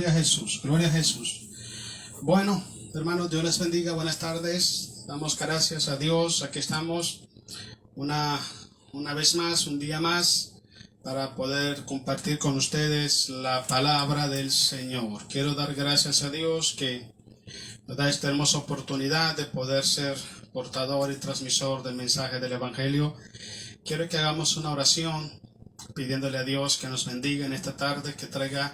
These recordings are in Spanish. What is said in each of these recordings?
Gloria a Jesús, gloria a Jesús. Bueno, hermanos, Dios les bendiga, buenas tardes. Damos gracias a Dios, aquí estamos una vez más, un día más, para poder compartir con ustedes la palabra del Señor. Quiero dar gracias a Dios que nos da esta hermosa oportunidad de poder ser portador y transmisor del mensaje del Evangelio. Quiero que hagamos una oración pidiéndole a Dios que nos bendiga en esta tarde, que traiga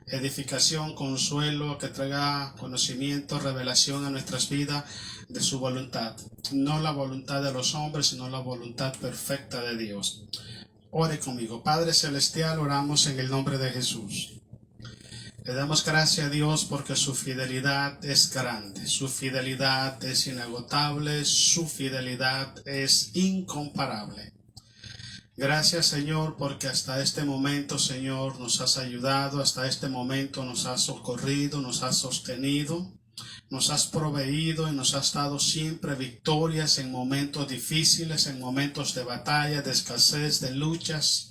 edificación, consuelo, que traiga conocimiento, revelación a nuestras vidas de su voluntad. No la voluntad de los hombres, sino la voluntad perfecta de Dios. Ore conmigo. Padre Celestial, oramos en el nombre de Jesús. Le damos gracias a Dios porque su fidelidad es grande, su fidelidad es inagotable, su fidelidad es incomparable. Gracias, Señor, porque hasta este momento, Señor, nos has ayudado, hasta este momento nos has socorrido, nos has sostenido, nos has proveído y nos has dado siempre victorias en momentos difíciles, en momentos de batalla, de escasez, de luchas.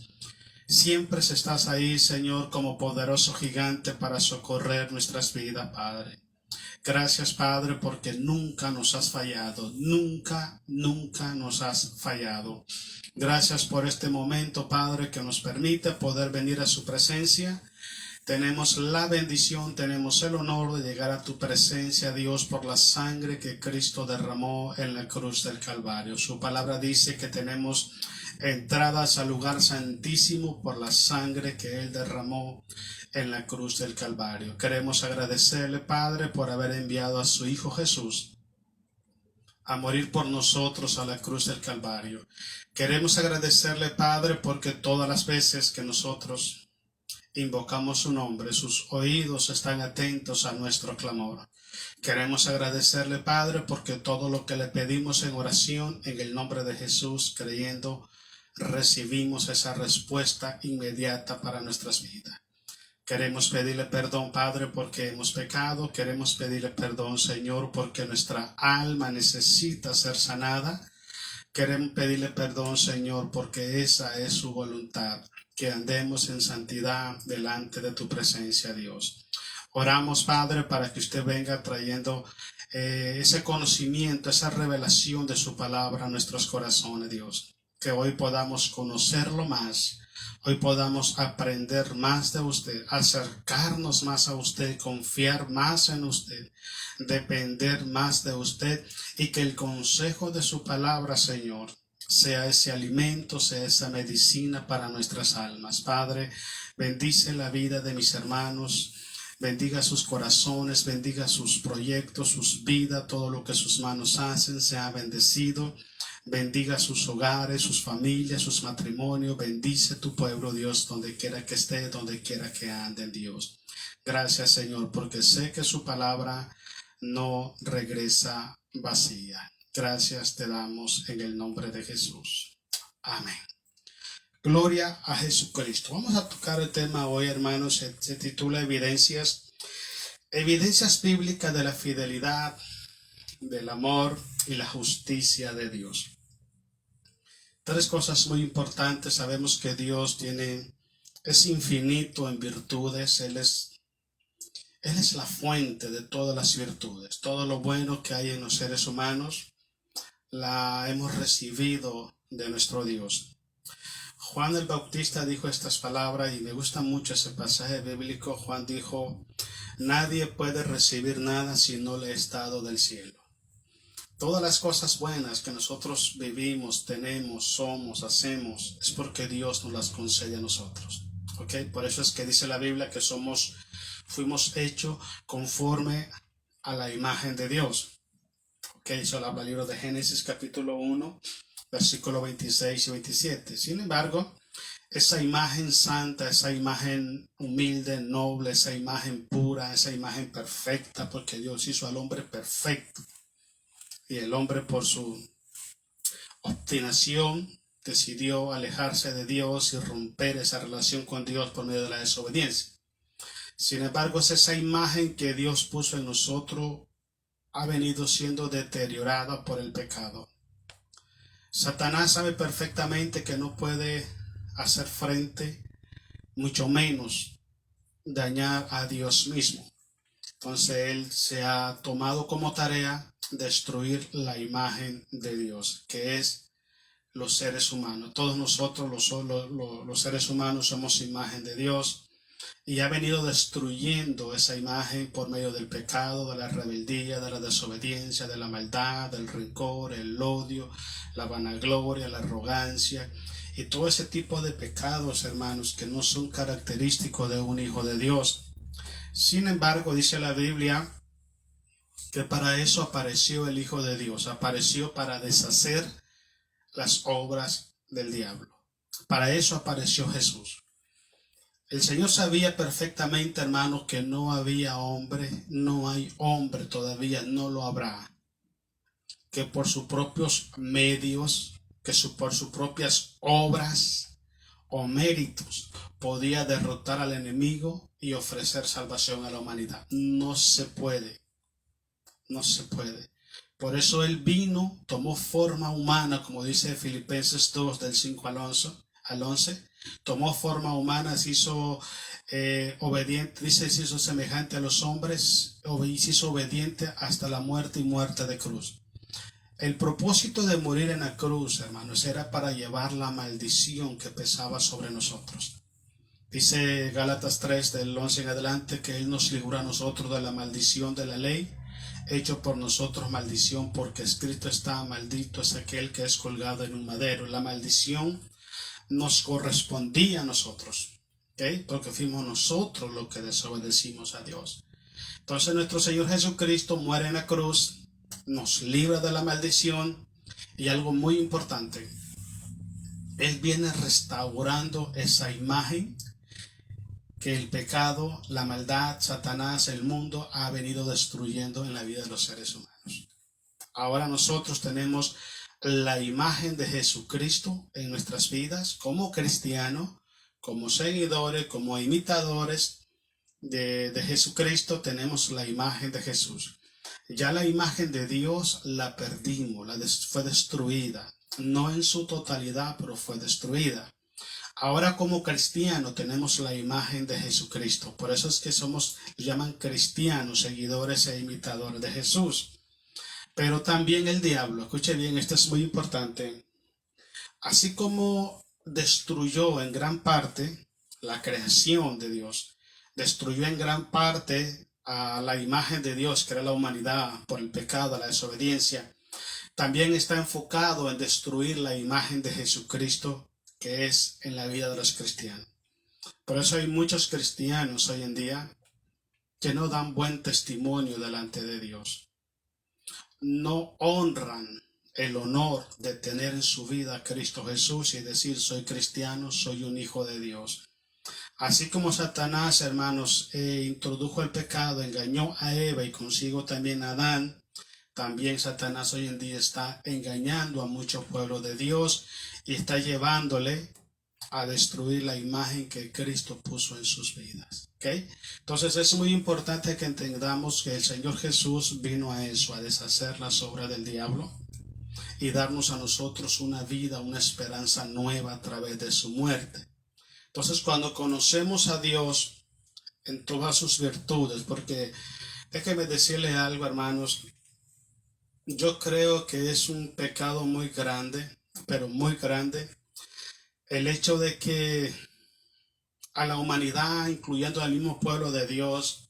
Siempre estás ahí, Señor, como poderoso gigante para socorrer nuestras vidas, Padre. Gracias, Padre, porque nunca nos has fallado, nunca nos has fallado. Gracias por este momento, Padre, que nos permite poder venir a su presencia. Tenemos la bendición, tenemos el honor de llegar a tu presencia, Dios, por la sangre que Cristo derramó en la cruz del Calvario. Su palabra dice que tenemos entradas al lugar santísimo por la sangre que Él derramó en la cruz del Calvario. Queremos agradecerle, Padre, por haber enviado a su Hijo Jesús a morir por nosotros a la cruz del Calvario. Queremos agradecerle, Padre, porque todas las veces que nosotros invocamos su nombre, sus oídos están atentos a nuestro clamor. Queremos agradecerle, Padre, porque todo lo que le pedimos en oración, en el nombre de Jesús, creyendo, recibimos esa respuesta inmediata para nuestras vidas. Queremos pedirle perdón, Padre, porque hemos pecado. Queremos pedirle perdón, Señor, porque nuestra alma necesita ser sanada. Queremos pedirle perdón, Señor, porque esa es su voluntad, que andemos en santidad delante de tu presencia, Dios. Oramos, Padre, para que usted venga trayendo ese conocimiento, esa revelación de su palabra a nuestros corazones, Dios. Que hoy podamos conocerlo más. Hoy podamos aprender más de usted, acercarnos más a usted, confiar más en usted, depender más de usted, y que el consejo de su palabra, Señor, sea ese alimento, sea esa medicina para nuestras almas. Padre, bendice la vida de mis hermanos, bendiga sus corazones, bendiga sus proyectos, sus vidas, todo lo que sus manos hacen sea bendecido. Bendiga sus hogares, sus familias, sus matrimonios. Bendice tu pueblo, Dios, donde quiera que esté, donde quiera que ande, Dios. Gracias, Señor, porque sé que su palabra no regresa vacía. Gracias te damos en el nombre de Jesús. Amén. Gloria a Jesucristo. Vamos a tocar el tema hoy, hermanos. Se titula Evidencias bíblicas de la fidelidad, del amor y la justicia de Dios. Tres cosas muy importantes. Sabemos que Dios es infinito en virtudes. Él es la fuente de todas las virtudes. Todo lo bueno que hay en los seres humanos la hemos recibido de nuestro Dios. Juan el Bautista dijo estas palabras y me gusta mucho ese pasaje bíblico. Juan dijo: nadie puede recibir nada si no le es dado del cielo. Todas las cosas buenas que nosotros vivimos, tenemos, somos, hacemos, es porque Dios nos las concede a nosotros. ¿Okay? Por eso es que dice la Biblia que fuimos hechos conforme a la imagen de Dios. ¿Okay? Eso habla el libro de Génesis capítulo 1, versículo 26 y 27. Sin embargo, esa imagen santa, esa imagen humilde, noble, esa imagen pura, esa imagen perfecta, porque Dios hizo al hombre perfecto. Y el hombre, por su obstinación, decidió alejarse de Dios y romper esa relación con Dios por medio de la desobediencia. Sin embargo, es esa imagen que Dios puso en nosotros ha venido siendo deteriorada por el pecado. Satanás sabe perfectamente que no puede hacer frente, mucho menos dañar a Dios mismo. Entonces él se ha tomado como tarea destruir la imagen de Dios, que es los seres humanos. Todos nosotros los seres humanos somos imagen de Dios, y ha venido destruyendo esa imagen por medio del pecado, de la rebeldía, de la desobediencia, de la maldad, del rencor, el odio, la vanagloria, la arrogancia y todo ese tipo de pecados, hermanos, que no son característicos de un hijo de Dios. Sin embargo, dice la Biblia que para eso apareció el Hijo de Dios, apareció para deshacer las obras del diablo. Para eso apareció Jesús. El Señor sabía perfectamente, hermanos, que no había hombre, no hay hombre todavía, no lo habrá, que por sus propios medios, por sus propias obras o méritos podía derrotar al enemigo y ofrecer salvación a la humanidad. No se puede, no se puede. Por eso Él vino, tomó forma humana, como dice Filipenses 2 del 5 al 11, tomó forma humana, se hizo obediente, dice, se hizo semejante a los hombres, se hizo obediente hasta la muerte y muerte de cruz. El propósito de morir en la cruz, hermanos, era para llevar la maldición que pesaba sobre nosotros. Dice Gálatas 3 del 11 en adelante que Él nos libró a nosotros de la maldición de la ley, hecho por nosotros maldición, porque escrito está: maldito es aquel que es colgado en un madero. La maldición nos correspondía a nosotros, ¿okay? Porque fuimos nosotros los que desobedecimos a Dios. Entonces nuestro Señor Jesucristo muere en la cruz, nos libra de la maldición, y algo muy importante, Él viene restaurando esa imagen que el pecado, la maldad, Satanás, el mundo ha venido destruyendo en la vida de los seres humanos. Ahora nosotros tenemos la imagen de Jesucristo en nuestras vidas como cristianos, como seguidores, como imitadores de Jesucristo. Tenemos la imagen de Jesús. Ya la imagen de Dios la perdimos, fue destruida, no en su totalidad, pero fue destruida. Ahora como cristianos tenemos la imagen de Jesucristo. Por eso es que llaman cristianos, seguidores e imitadores de Jesús. Pero también el diablo, escuche bien, esto es muy importante. Así como destruyó en gran parte la creación de Dios, destruyó en gran parte a la imagen de Dios, que era la humanidad, por el pecado, la desobediencia, también está enfocado en destruir la imagen de Jesucristo, que es en la vida de los cristianos. Por eso hay muchos cristianos hoy en día que no dan buen testimonio delante de Dios. No honran el honor de tener en su vida a Cristo Jesús y decir: soy cristiano, soy un hijo de Dios. Así como Satanás, hermanos, introdujo el pecado, engañó a Eva y consigo también a Adán, también Satanás hoy en día está engañando a muchos pueblos de Dios y está llevándole a destruir la imagen que Cristo puso en sus vidas. ¿Okay? Entonces es muy importante que entendamos que el Señor Jesús vino a eso, a deshacer las obras del diablo y darnos a nosotros una vida, una esperanza nueva a través de su muerte. Entonces cuando conocemos a Dios en todas sus virtudes, porque déjeme decirle algo, hermanos, yo creo que es un pecado muy grande, pero muy grande, el hecho de que a la humanidad, incluyendo al mismo pueblo de Dios,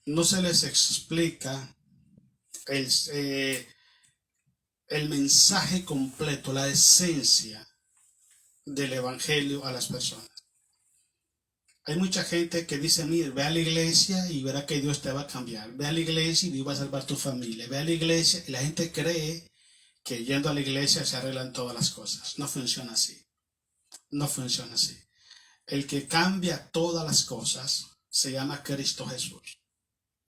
no se les explica el mensaje completo, la esencia del evangelio a las personas. Hay mucha gente que dice: mire, ve a la iglesia y verá que Dios te va a cambiar. Ve a la iglesia y Dios va a salvar tu familia. Ve a la iglesia, y la gente cree que yendo a la iglesia se arreglan todas las cosas. No funciona así. No funciona así. El que cambia todas las cosas se llama Cristo Jesús.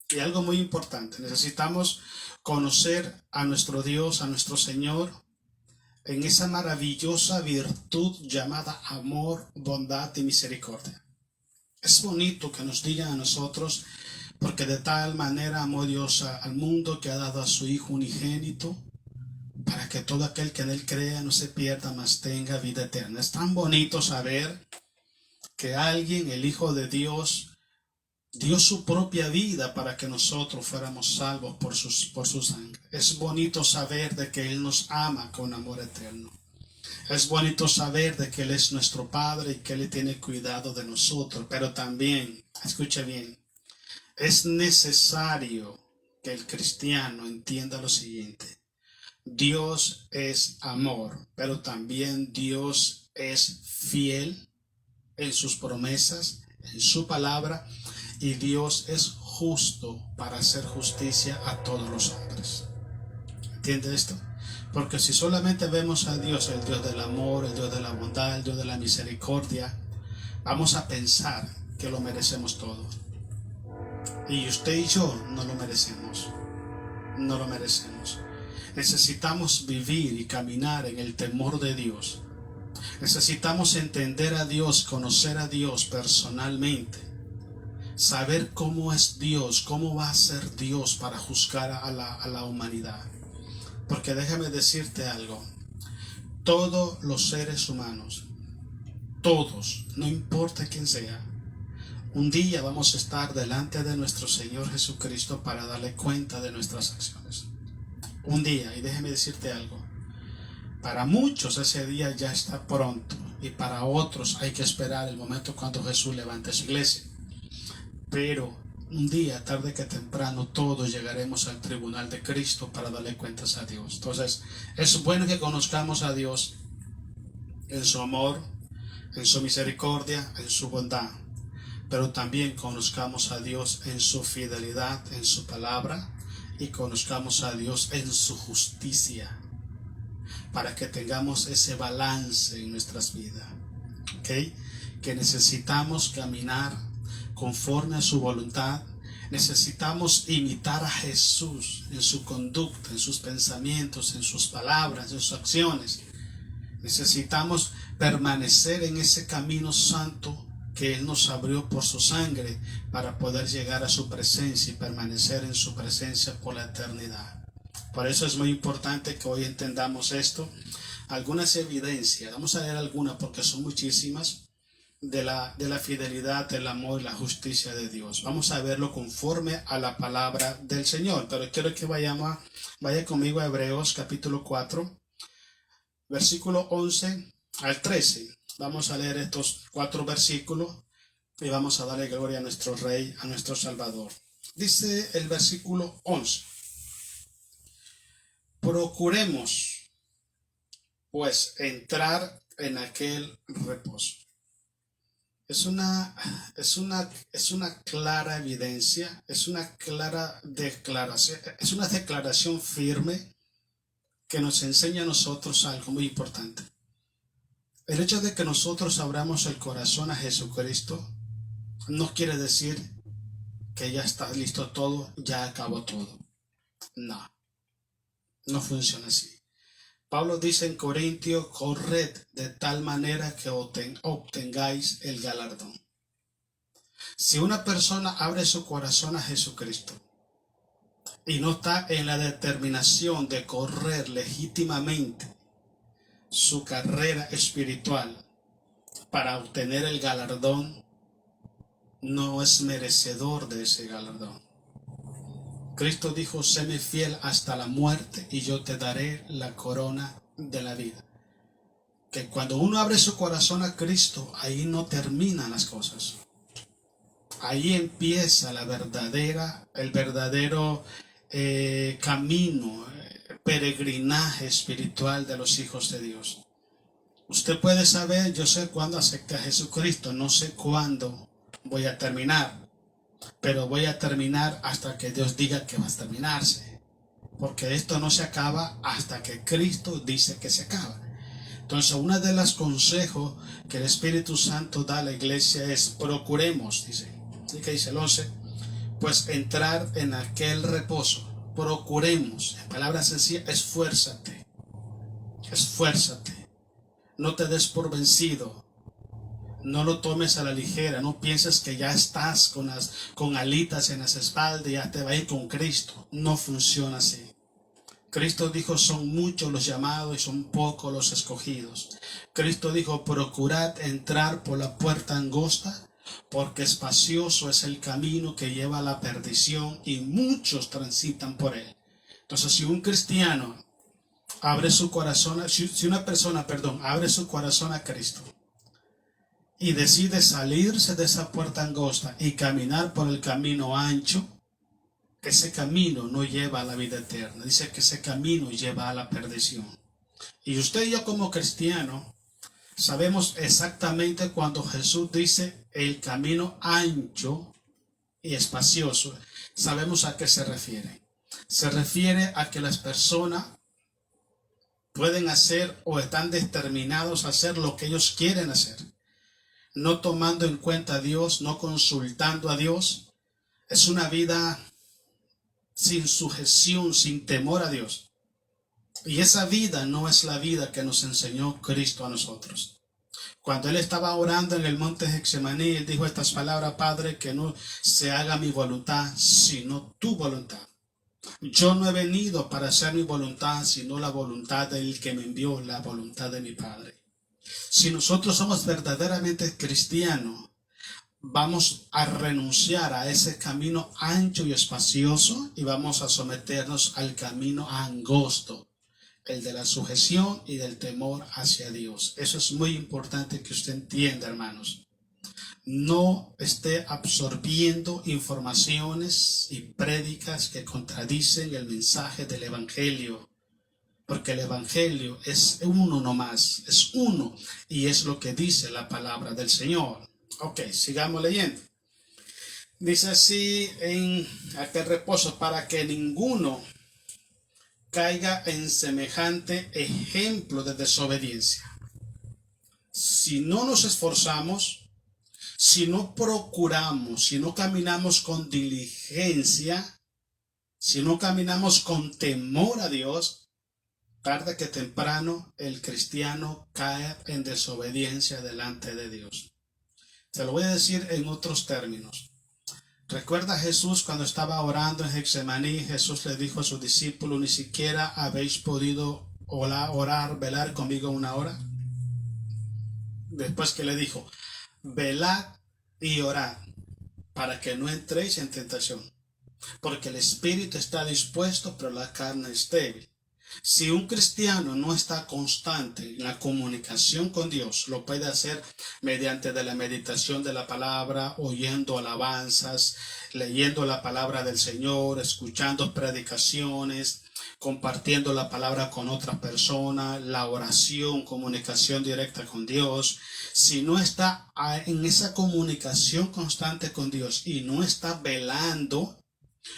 Y algo muy importante, necesitamos conocer a nuestro Dios, a nuestro Señor, en esa maravillosa virtud llamada amor, bondad y misericordia. Es bonito que nos digan a nosotros: porque de tal manera amó Dios al mundo, que ha dado a su Hijo unigénito, para que todo aquel que en Él crea no se pierda, mas tenga vida eterna. Es tan bonito saber que alguien, el Hijo de Dios, dio su propia vida para que nosotros fuéramos salvos por su sangre. Es bonito saber de que Él nos ama con amor eterno. Es bonito saber de que Él es nuestro Padre y que Él tiene cuidado de nosotros. Pero también, escuche bien, es necesario que el cristiano entienda lo siguiente. Dios es amor, pero también Dios es fiel en sus promesas, en su palabra, y Dios es justo para hacer justicia a todos los hombres. ¿Entiende esto? Porque si solamente vemos a Dios, el Dios del amor, el Dios de la bondad, el Dios de la misericordia, vamos a pensar que lo merecemos todo. Y usted y yo no lo merecemos. No lo merecemos. Necesitamos vivir y caminar en el temor de Dios. Necesitamos entender a Dios, conocer a Dios personalmente, saber cómo es Dios, cómo va a ser Dios para juzgar a la humanidad. Porque déjame decirte algo, todos los seres humanos, todos, no importa quién sea, un día vamos a estar delante de nuestro Señor Jesucristo para darle cuenta de nuestras acciones. Un día, y déjame decirte algo, para muchos ese día ya está pronto y para otros hay que esperar el momento cuando Jesús levante su iglesia. Pero un día, tarde que temprano, todos llegaremos al tribunal de Cristo para darle cuentas a Dios. Entonces, es bueno que conozcamos a Dios en su amor, en su misericordia, en su bondad. Pero también conozcamos a Dios en su fidelidad, en su palabra, y conozcamos a Dios en su justicia, para que tengamos ese balance en nuestras vidas. ¿Okay? Que necesitamos caminar conforme a su voluntad. Necesitamos imitar a Jesús en su conducta, en sus pensamientos, en sus palabras, en sus acciones. Necesitamos permanecer en ese camino santo que Él nos abrió por su sangre para poder llegar a su presencia y permanecer en su presencia por la eternidad. Por eso es muy importante que hoy entendamos esto. Algunas evidencias, vamos a leer algunas porque son muchísimas, de la fidelidad, del amor y la justicia de Dios. Vamos a verlo conforme a la palabra del Señor. Pero quiero que vaya conmigo a Hebreos capítulo 4, versículo 11 al 13. Vamos a leer estos 4 versículos y vamos a darle gloria a nuestro Rey, a nuestro Salvador. Dice el versículo 11. Procuremos, pues, entrar en aquel reposo. Es una clara evidencia, es una clara declaración, es una declaración firme que nos enseña a nosotros algo muy importante. El hecho de que nosotros abramos el corazón a Jesucristo no quiere decir que ya está listo todo, ya acabó todo. No, no funciona así. Pablo dice en Corintios, corred de tal manera que obtengáis el galardón. Si una persona abre su corazón a Jesucristo y no está en la determinación de correr legítimamente su carrera espiritual para obtener el galardón, no es merecedor de ese galardón. Cristo dijo, séme fiel hasta la muerte y yo te daré la corona de la vida. Que cuando uno abre su corazón a Cristo, ahí no terminan las cosas. Ahí empieza el verdadero camino, peregrinaje espiritual de los hijos de Dios. Usted puede saber, yo sé cuándo acepté a Jesucristo, no sé cuándo voy a terminar. Pero voy a terminar hasta que Dios diga que va a terminarse. Porque esto no se acaba hasta que Cristo dice que se acaba. Entonces, uno de los consejos que el Espíritu Santo da a la iglesia es procuremos, dice. ¿Sí que dice el 11? Pues entrar en aquel reposo. Procuremos. En palabras sencillas, esfuérzate. Esfuérzate. No te des por vencido. No lo tomes a la ligera, no pienses que ya estás con alitas en las espaldas y ya te va a ir con Cristo. No funciona así. Cristo dijo, son muchos los llamados y son pocos los escogidos. Cristo dijo, procurad entrar por la puerta angosta, porque espacioso es el camino que lleva a la perdición y muchos transitan por él. Entonces, si un cristiano abre su corazón, si una persona, abre su corazón a Cristo y decide salirse de esa puerta angosta y caminar por el camino ancho, ese camino no lleva a la vida eterna. Dice que ese camino lleva a la perdición. Y usted y yo como cristiano sabemos exactamente cuando Jesús dice el camino ancho y espacioso. Sabemos a qué se refiere. Se refiere a que las personas pueden hacer o están determinados a hacer lo que ellos quieren hacer, no tomando en cuenta a Dios, no consultando a Dios. Es una vida sin sujeción, sin temor a Dios. Y esa vida no es la vida que nos enseñó Cristo a nosotros. Cuando Él estaba orando en el monte Getsemaní, Él dijo estas palabras: Padre, que no se haga mi voluntad, sino tu voluntad. Yo no he venido para hacer mi voluntad, sino la voluntad del que me envió, la voluntad de mi Padre. Si nosotros somos verdaderamente cristianos, vamos a renunciar a ese camino ancho y espacioso y vamos a someternos al camino angosto, el de la sujeción y del temor hacia Dios. Eso es muy importante que usted entienda, hermanos. No esté absorbiendo informaciones y prédicas que contradicen el mensaje del Evangelio, porque el Evangelio es uno nomás, es uno, y es lo que dice la palabra del Señor. Ok, sigamos leyendo. Dice así en aquel reposo: para que ninguno caiga en semejante ejemplo de desobediencia. Si no nos esforzamos, si no procuramos, si no caminamos con diligencia, si no caminamos con temor a Dios, tarde que temprano el cristiano cae en desobediencia delante de Dios. Se lo voy a decir en otros términos. ¿Recuerda Jesús cuando estaba orando en Getsemaní? Jesús le dijo a sus discípulos: ni siquiera habéis podido orar, velar conmigo una hora. Después que le dijo: velad y orad para que no entréis en tentación, porque el espíritu está dispuesto, pero la carne es débil. Si un cristiano no está constante en la comunicación con Dios, lo puede hacer mediante de la meditación de la palabra, oyendo alabanzas, leyendo la palabra del Señor, escuchando predicaciones, compartiendo la palabra con otras personas, la oración, comunicación directa con Dios. Si no está en esa comunicación constante con Dios y no está velando,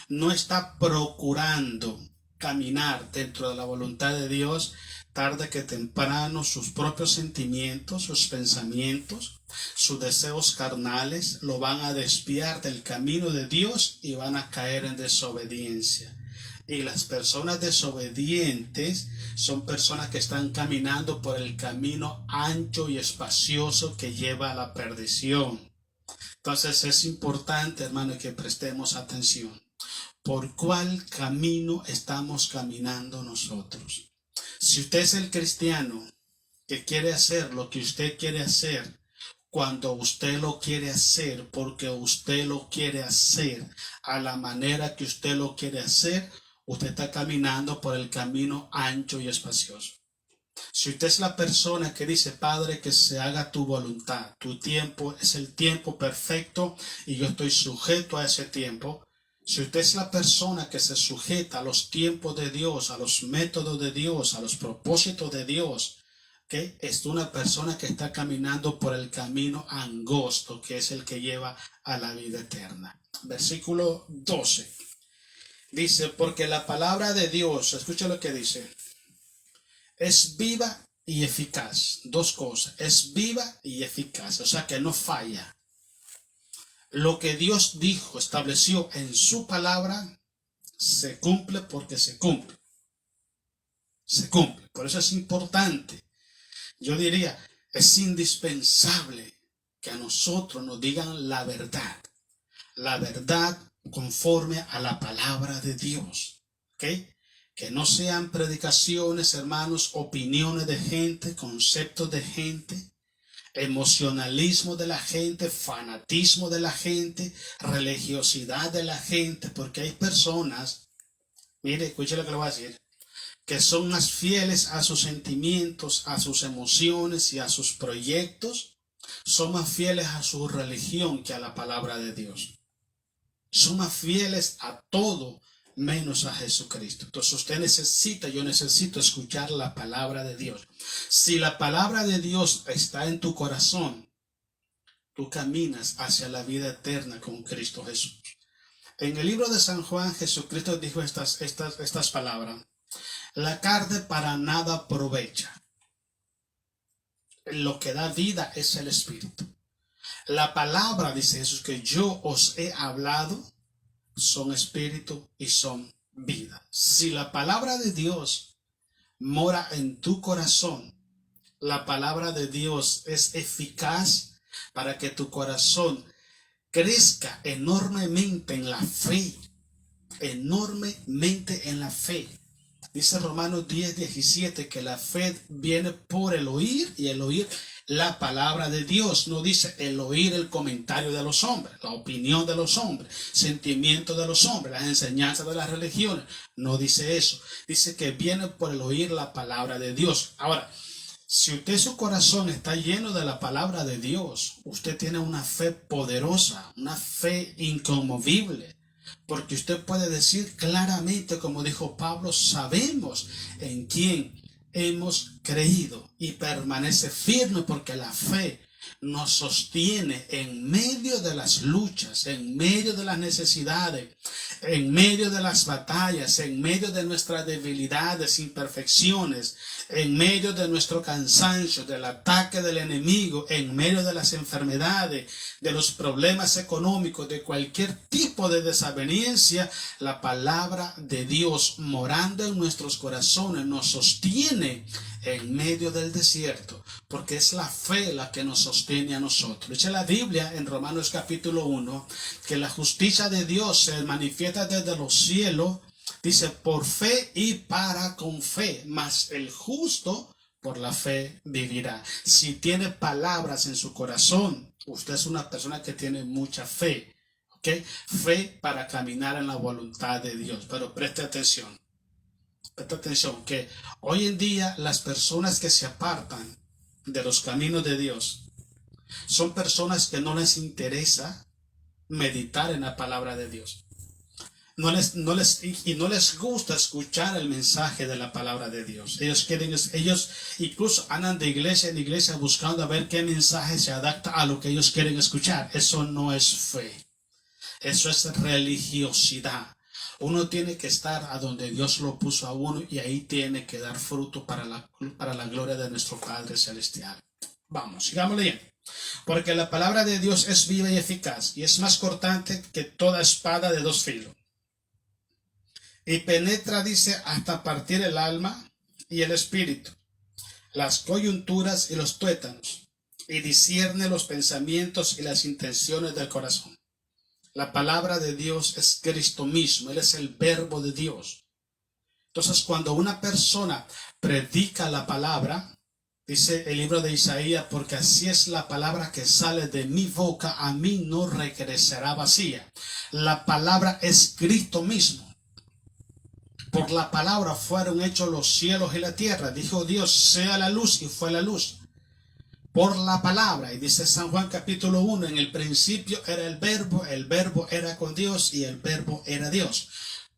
no está procurando caminar dentro de la voluntad de Dios, tarde que temprano sus propios sentimientos, sus pensamientos, sus deseos carnales lo van a desviar del camino de Dios y van a caer en desobediencia. Y las personas desobedientes son personas que están caminando por el camino ancho y espacioso que lleva a la perdición. Entonces es importante, hermano, que prestemos atención. ¿Por cuál camino estamos caminando nosotros? Si usted es el cristiano que quiere hacer lo que usted quiere hacer, cuando usted lo quiere hacer, porque usted lo quiere hacer a la manera que usted lo quiere hacer, usted está caminando por el camino ancho y espacioso. Si usted es la persona que dice: Padre, que se haga tu voluntad, tu tiempo es el tiempo perfecto y yo estoy sujeto a ese tiempo. Si usted es la persona que se sujeta a los tiempos de Dios, a los métodos de Dios, a los propósitos de Dios, que es una persona que está caminando por el camino angosto, que es el que lleva a la vida eterna. Versículo 12. Dice: porque la palabra de Dios, escucha lo que dice, es viva y eficaz. Dos cosas: es viva y eficaz, o sea que no falla. Lo que Dios dijo, estableció en su palabra, se cumple porque se cumple. Se cumple. Por eso es importante. Yo diría, es indispensable que a nosotros nos digan la verdad. La verdad conforme a la palabra de Dios. ¿Ok? Que no sean predicaciones, hermanos, opiniones de gente, conceptos de gente. emocionalismo de la gente, fanatismo de la gente, religiosidad de la gente, porque hay personas, mire, escuche lo que le voy a decir, que son más fieles a sus sentimientos, a sus emociones y a sus proyectos, son más fieles a su religión que a la palabra de Dios. Son más fieles a todo menos a Jesucristo. Entonces usted necesita, yo necesito escuchar la palabra de Dios. Si la palabra de Dios está en tu corazón, tú caminas hacia la vida eterna con Cristo Jesús. En el libro de San Juan, Jesucristo dijo estas palabras: la carne para nada aprovecha. Lo que da vida es el Espíritu. La palabra, dice Jesús, que yo os he hablado, son espíritu y son vida. Si la palabra de Dios mora en tu corazón, la palabra de Dios es eficaz para que tu corazón crezca enormemente en la fe. Enormemente en la fe. Dice Romanos 10:17 que la fe viene por el oír y el oír la palabra de Dios. No dice el oír el comentario de los hombres, la opinión de los hombres, sentimientos de los hombres, las enseñanzas de las religiones. No dice eso. Dice que viene por el oír la palabra de Dios. Ahora, si usted su corazón está lleno de la palabra de Dios, usted tiene una fe poderosa, una fe inconmovible. Porque usted puede decir claramente, como dijo Pablo, sabemos en quién hemos creído y permanece firme, porque la fe nos sostiene en medio de las luchas, en medio de las necesidades, en medio de las batallas, en medio de nuestras debilidades, imperfecciones, en medio de nuestro cansancio, del ataque del enemigo, en medio de las enfermedades, de los problemas económicos, de cualquier tipo de desaveniencia. La palabra de Dios morando en nuestros corazones nos sostiene en medio del desierto, porque es la fe la que nos sostiene a nosotros. Dice la Biblia en Romanos capítulo 1 que la justicia de Dios se manifiesta desde los cielos, dice, por fe y para con fe, mas el justo por la fe vivirá. Si tiene palabras en su corazón, usted es una persona que tiene mucha fe, ¿ok? Fe para caminar en la voluntad de Dios. Pero preste atención, que hoy en día las personas que se apartan de los caminos de Dios son personas que no les interesa meditar en la palabra de Dios. No les gusta escuchar el mensaje de la palabra de Dios. Ellos incluso andan de iglesia en iglesia buscando a ver qué mensaje se adapta a lo que ellos quieren escuchar. Eso no es fe. Eso es religiosidad. Uno tiene que estar a donde Dios lo puso a uno, y ahí tiene que dar fruto para la gloria de nuestro Padre Celestial. Vamos, sigamos leyendo. Porque la palabra de Dios es viva y eficaz, y es más cortante que toda espada de dos filos. Y penetra, dice, hasta partir el alma y el espíritu, las coyunturas y los tuétanos, y discierne los pensamientos y las intenciones del corazón. La palabra de Dios es Cristo mismo. Él es el verbo de Dios. Entonces, cuando una persona predica la palabra, dice el libro de Isaías, porque así es la palabra que sale de mi boca, a mí no regresará vacía. La palabra es Cristo mismo. Por la palabra fueron hechos los cielos y la tierra. Dijo Dios, sea la luz, y fue la luz. Por la palabra. Y dice San Juan capítulo 1, en el principio era el verbo era con Dios, y el verbo era Dios.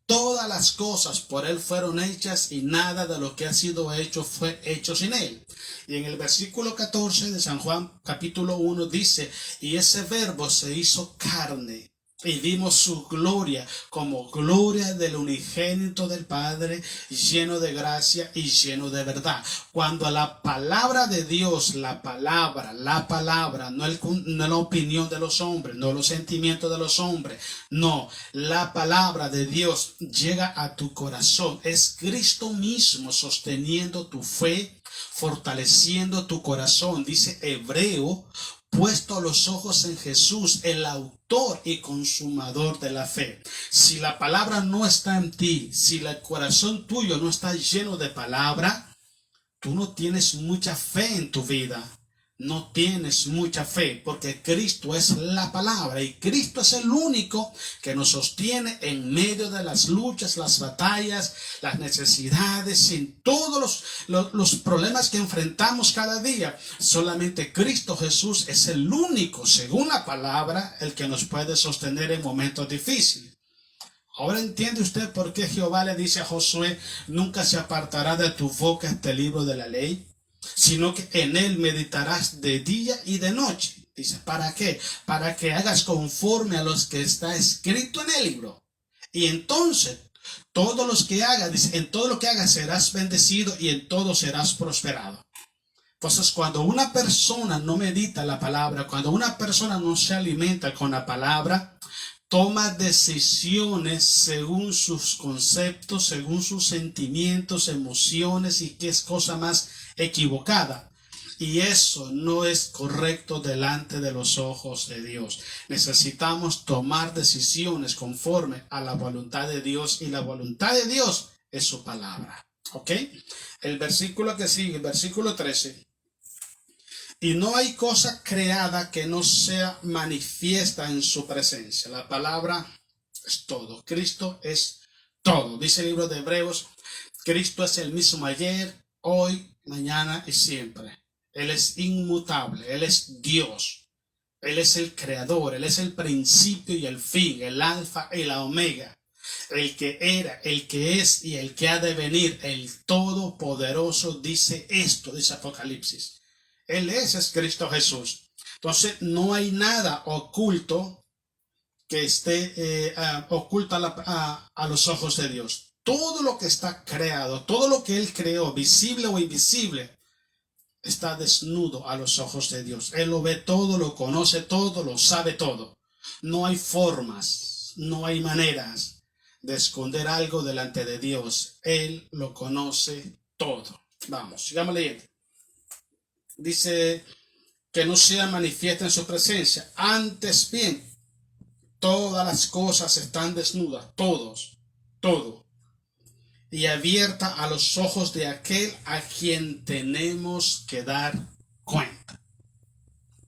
Todas las cosas por él fueron hechas, y nada de lo que ha sido hecho fue hecho sin él. Y en el versículo 14 de San Juan capítulo 1 dice, y ese verbo se hizo carne, y vimos su gloria como gloria del unigénito del Padre, lleno de gracia y lleno de verdad. Cuando a la palabra de Dios, la palabra, no la opinión de los hombres, no los sentimientos de los hombres, no, la palabra de Dios llega a tu corazón. Es Cristo mismo sosteniendo tu fe, fortaleciendo tu corazón. Dice Hebreo, puesto los ojos en Jesús, el autor y consumador de la fe. Si la palabra no está en ti, si el corazón tuyo no está lleno de palabra, tú no tienes mucha fe en tu vida. no tienes mucha fe, porque Cristo es la palabra y Cristo es el único que nos sostiene en medio de las luchas, las batallas, las necesidades, en todos los problemas que enfrentamos cada día. Solamente Cristo Jesús es el único, según la palabra, el que nos puede sostener en momentos difíciles. Ahora entiende usted por qué Jehová le dice a Josué: nunca se apartará de tu boca este libro de la ley, sino que en él meditarás de día y de noche. Dice, ¿para qué? Para que hagas conforme a los que está escrito en el libro. Y entonces, todos los que hagas, dice, en todo lo que hagas serás bendecido y en todo serás prosperado. Entonces, cuando una persona no medita la palabra, cuando una persona no se alimenta con la palabra, toma decisiones según sus conceptos, según sus sentimientos, emociones y qué es cosa más equivocada. Y eso no es correcto delante de los ojos de Dios. Necesitamos tomar decisiones conforme a la voluntad de Dios, y la voluntad de Dios es su palabra. ¿Ok? El versículo que sigue, el versículo 13. Y no hay cosa creada que no sea manifiesta en su presencia. La palabra es todo. Cristo es todo. Dice el libro de Hebreos, Cristo es el mismo ayer, hoy, mañana y siempre. Él es inmutable, Él es Dios. Él es el creador, Él es el principio y el fin, el alfa y la omega. El que era, el que es y el que ha de venir, el todopoderoso, dice esto, dice Apocalipsis. Él es Cristo Jesús. Entonces no hay nada oculto que esté oculto a los ojos de Dios. Todo lo que está creado, todo lo que Él creó, visible o invisible, está desnudo a los ojos de Dios. Él lo ve todo, lo conoce todo, lo sabe todo. No hay formas, no hay maneras de esconder algo delante de Dios. Él lo conoce todo. Vamos, sigamos leyendo. Dice que no sea manifiesta en su presencia. Antes bien, todas las cosas están desnudas, todo, y abierta a los ojos de aquel a quien tenemos que dar cuenta.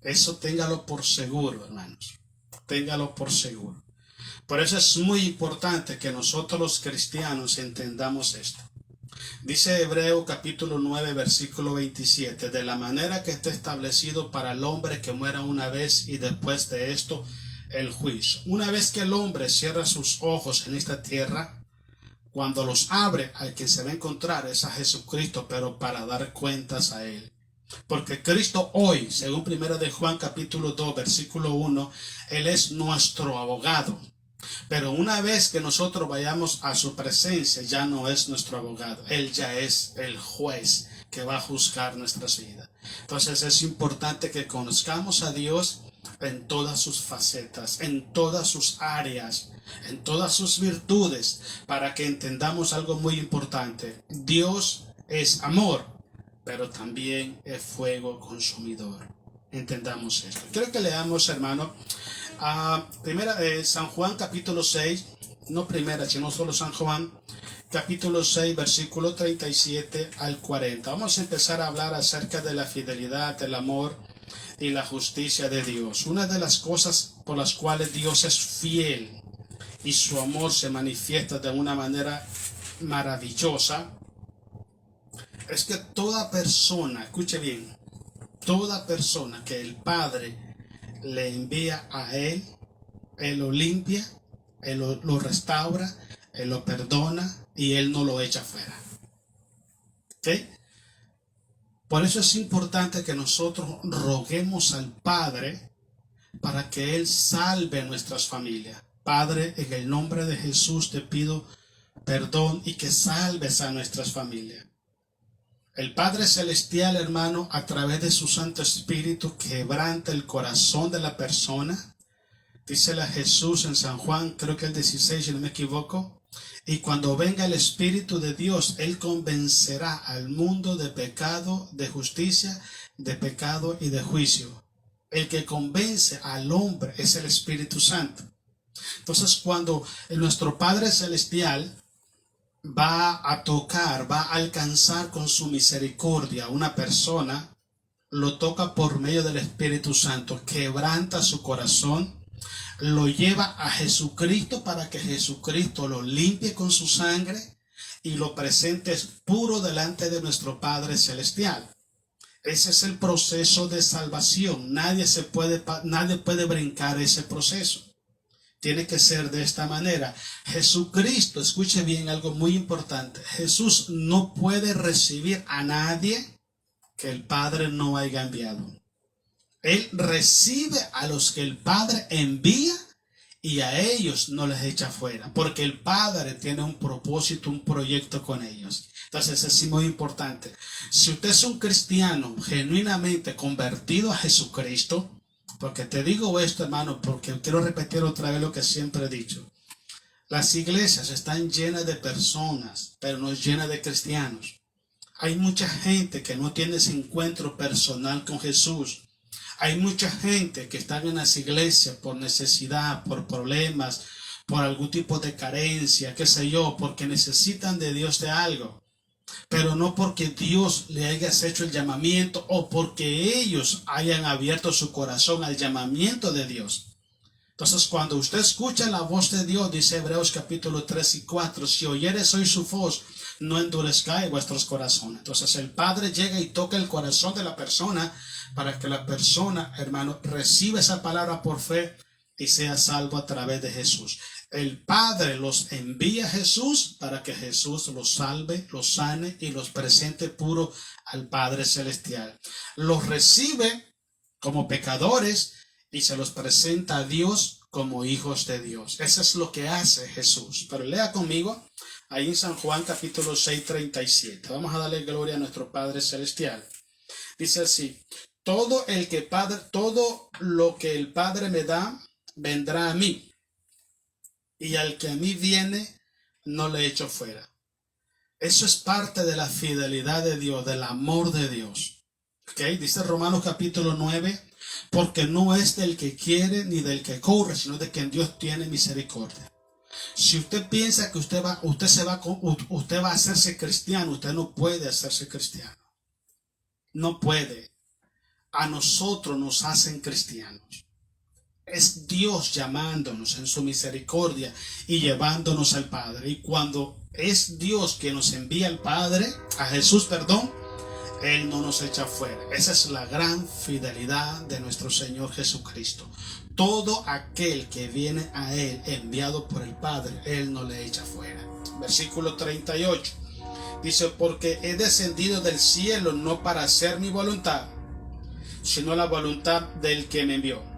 Eso téngalo por seguro, hermanos. Téngalo por seguro. Por eso es muy importante que nosotros los cristianos entendamos esto. Dice Hebreo capítulo 9 versículo 27, de la manera que está establecido para el hombre que muera una vez y después de esto el juicio. Una vez que el hombre cierra sus ojos en esta tierra, cuando los abre, al que se va a encontrar es a Jesucristo, pero para dar cuentas a Él. Porque Cristo hoy, según 1 de Juan capítulo 2 versículo 1, Él es nuestro abogado. Pero una vez que nosotros vayamos a su presencia, ya no es nuestro abogado. Él ya es el juez que va a juzgar nuestras vidas. Entonces es importante que conozcamos a Dios en todas sus facetas, en todas sus áreas, en todas sus virtudes, para que entendamos algo muy importante. Dios es amor, pero también es fuego consumidor. Entendamos esto. Quiero que leamos, hermano, primera de San Juan capítulo 6, no primera, sino solo San Juan capítulo 6 versículo 37 al 40. Vamos a empezar a hablar acerca de la fidelidad, el amor y la justicia de Dios. Una de las cosas por las cuales Dios es fiel y su amor se manifiesta de una manera maravillosa es que toda persona, escuche bien, toda persona que el Padre le envía a Él, Él lo limpia, Él lo restaura, Él lo perdona y Él no lo echa fuera. ¿Ok? Por eso es importante que nosotros roguemos al Padre para que Él salve nuestras familias. Padre, en el nombre de Jesús te pido perdón y que salves a nuestras familias. El Padre Celestial, hermano, a través de su Santo Espíritu, quebranta el corazón de la persona. Dícele a Jesús en San Juan, creo que el 16, si no me equivoco. Y cuando venga el Espíritu de Dios, Él convencerá al mundo de pecado, de justicia, de pecado y de juicio. El que convence al hombre es el Espíritu Santo. Entonces, cuando nuestro Padre Celestial va a tocar, va a alcanzar con su misericordia a una persona, lo toca por medio del Espíritu Santo, quebranta su corazón, lo lleva a Jesucristo para que Jesucristo lo limpie con su sangre y lo presente puro delante de nuestro Padre Celestial. Ese es el proceso de salvación. Nadie puede brincar ese proceso. Tiene que ser de esta manera. Jesucristo, escuche bien algo muy importante. Jesús no puede recibir a nadie que el Padre no haya enviado. Él recibe a los que el Padre envía y a ellos no les echa fuera, porque el Padre tiene un propósito, un proyecto con ellos. Entonces es muy importante. Si usted es un cristiano genuinamente convertido a Jesucristo, porque te digo esto, hermano, porque quiero repetir otra vez lo que siempre he dicho. Las iglesias están llenas de personas, pero no llenas de cristianos. Hay mucha gente que no tiene ese encuentro personal con Jesús. Hay mucha gente que está en las iglesias por necesidad, por problemas, por algún tipo de carencia, qué sé yo, porque necesitan de Dios de algo. Pero no porque Dios le haya hecho el llamamiento o porque ellos hayan abierto su corazón al llamamiento de Dios. Entonces, cuando usted escucha la voz de Dios, dice Hebreos capítulo 3 y 4, si oyeres hoy su voz, no endurezcáis vuestros corazones. Entonces, el Padre llega y toca el corazón de la persona para que la persona, hermano, reciba esa palabra por fe y sea salvo a través de Jesús. El Padre los envía a Jesús para que Jesús los salve, los sane y los presente puro al Padre Celestial. Los recibe como pecadores y se los presenta a Dios como hijos de Dios. Eso es lo que hace Jesús. Pero lea conmigo ahí en San Juan capítulo 6, 37. Vamos a darle gloria a nuestro Padre Celestial. Dice así: todo lo que el Padre me da, vendrá a mí. Y al que a mí viene, no le echo fuera. Eso es parte de la fidelidad de Dios, del amor de Dios. ¿Okay? Dice Romanos capítulo 9, porque no es del que quiere ni del que corre, sino de quien Dios tiene misericordia. Si usted piensa que usted va a hacerse cristiano, usted no puede hacerse cristiano. No puede. A nosotros nos hacen cristianos. Es Dios llamándonos en su misericordia y llevándonos al Padre. Y cuando es Dios que nos envía al Padre, a Jesús, perdón, Él no nos echa fuera. Esa es la gran fidelidad de nuestro Señor Jesucristo. Todo aquel que viene a Él enviado por el Padre, Él no le echa fuera. Versículo 38. Dice, porque he descendido del cielo no para hacer mi voluntad, sino la voluntad del que me envió.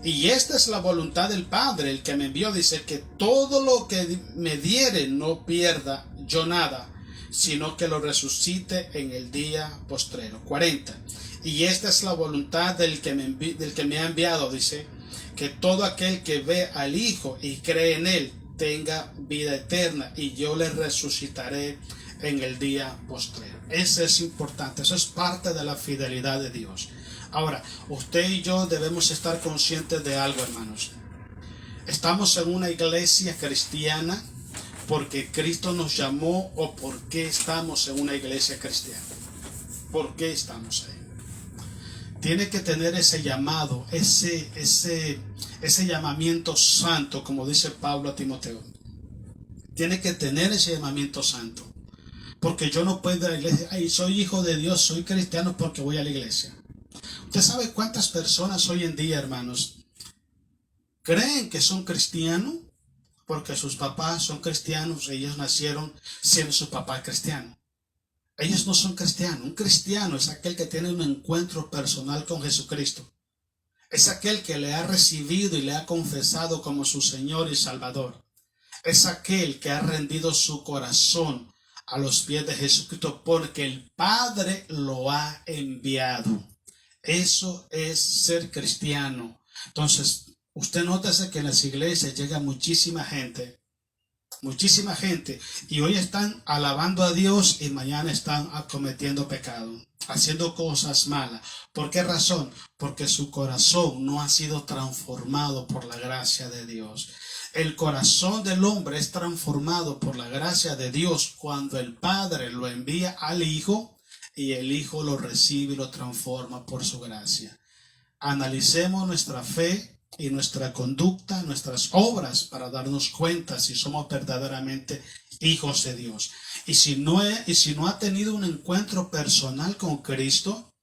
Y esta es la voluntad del Padre, el que me envió, dice, que todo lo que me diere no pierda yo nada, sino que lo resucite en el día postrero. 40. Y esta es la voluntad del que me ha enviado, dice, que todo aquel que ve al Hijo y cree en Él tenga vida eterna, y yo le resucitaré en el día postrero. Eso es importante, eso es parte de la fidelidad de Dios. Ahora, usted y yo debemos estar conscientes de algo, hermanos. Estamos en una iglesia cristiana porque Cristo nos llamó, o por qué estamos en una iglesia cristiana. ¿Por qué estamos ahí? Tiene que tener ese llamado, ese llamamiento santo, como dice Pablo a Timoteo. Tiene que tener ese llamamiento santo. Porque yo no puedo ir a la iglesia, ay, soy hijo de Dios, soy cristiano porque voy a la iglesia. ¿Usted sabe cuántas personas hoy en día, hermanos, creen que son cristianos porque sus papás son cristianos, ellos nacieron siendo su papá cristiano? Ellos no son cristianos. Un cristiano es aquel que tiene un encuentro personal con Jesucristo. Es aquel que le ha recibido y le ha confesado como su Señor y Salvador. Es aquel que ha rendido su corazón a los pies de Jesucristo porque el Padre lo ha enviado. Eso es ser cristiano. Entonces, usted nótese que en las iglesias llega muchísima gente, y hoy están alabando a Dios y mañana están cometiendo pecado, haciendo cosas malas. ¿Por qué razón? Porque su corazón no ha sido transformado por la gracia de Dios. El corazón del hombre es transformado por la gracia de Dios cuando el Padre lo envía al Hijo y el Hijo lo recibe y lo transforma por su gracia. Analicemos nuestra fe y nuestra conducta, nuestras obras, para darnos cuenta si somos verdaderamente hijos de Dios. Y si no ha tenido un encuentro personal con Cristo,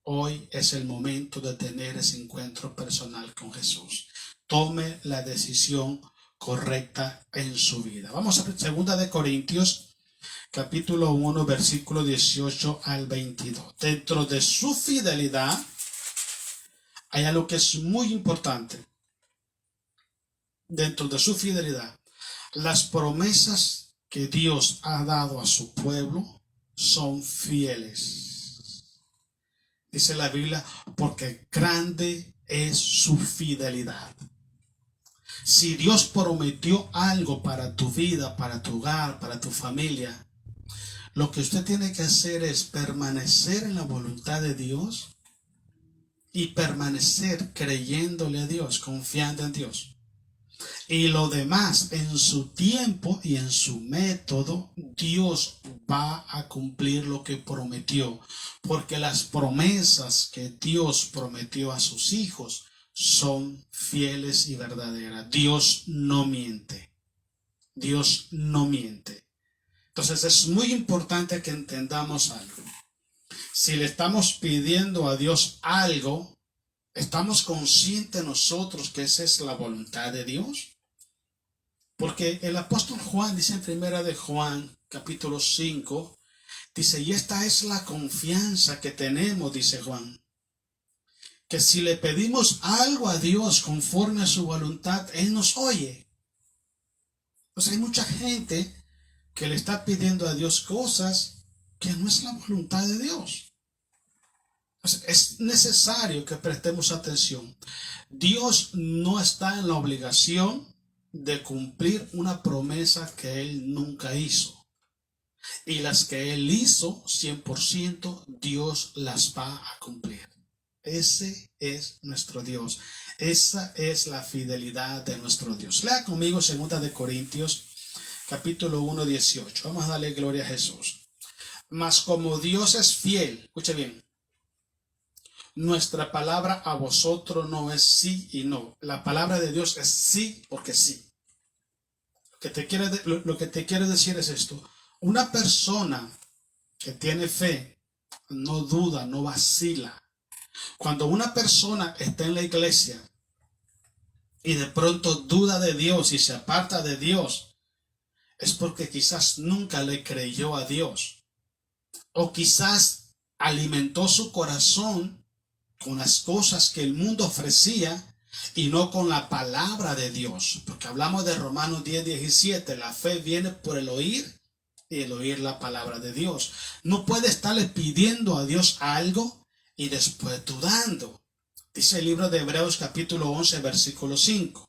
hoy es el momento de tener ese encuentro personal con Jesús. Tome la decisión correcta en su vida. Vamos a 2 Corintios, capítulo 1, versículo 18 al 22. Dentro de su fidelidad hay algo que es muy importante. Dentro de su fidelidad, las promesas que Dios ha dado a su pueblo son fieles. Dice la Biblia, porque grande es su fidelidad. Si Dios prometió algo para tu vida, para tu hogar, para tu familia, lo que usted tiene que hacer es permanecer en la voluntad de Dios y permanecer creyéndole a Dios, confiando en Dios. Y lo demás, en su tiempo y en su método, Dios va a cumplir lo que prometió. Porque las promesas que Dios prometió a sus hijos son fieles y verdaderas. Dios no miente. Dios no miente. Entonces es muy importante que entendamos algo. Si le estamos pidiendo a Dios algo, ¿estamos conscientes nosotros que esa es la voluntad de Dios? Porque el apóstol Juan dice en 1 de Juan, capítulo 5, dice, y esta es la confianza que tenemos, dice Juan, que si le pedimos algo a Dios conforme a su voluntad, Él nos oye. Pues hay mucha gente que le está pidiendo a Dios cosas que no es la voluntad de Dios. Pues es necesario que prestemos atención. Dios no está en la obligación de cumplir una promesa que Él nunca hizo. Y las que Él hizo, 100%, Dios las va a cumplir. Ese es nuestro Dios. Esa es la fidelidad de nuestro Dios. Lea conmigo 2 Corintios, capítulo 1, 18. Vamos a darle gloria a Jesús. Mas como Dios es fiel, escuche bien, nuestra palabra a vosotros no es sí y no. La palabra de Dios es sí porque sí. Lo que te quiero decir es esto. Una persona que tiene fe no duda, no vacila. Cuando una persona está en la iglesia y de pronto duda de Dios y se aparta de Dios, es porque quizás nunca le creyó a Dios. O quizás alimentó su corazón con las cosas que el mundo ofrecía y no con la palabra de Dios. Porque hablamos de Romanos 10, 17. La fe viene por el oír y el oír la palabra de Dios. No puede estarle pidiendo a Dios algo y después dudando. Dice el libro de Hebreos capítulo 11, versículo 5.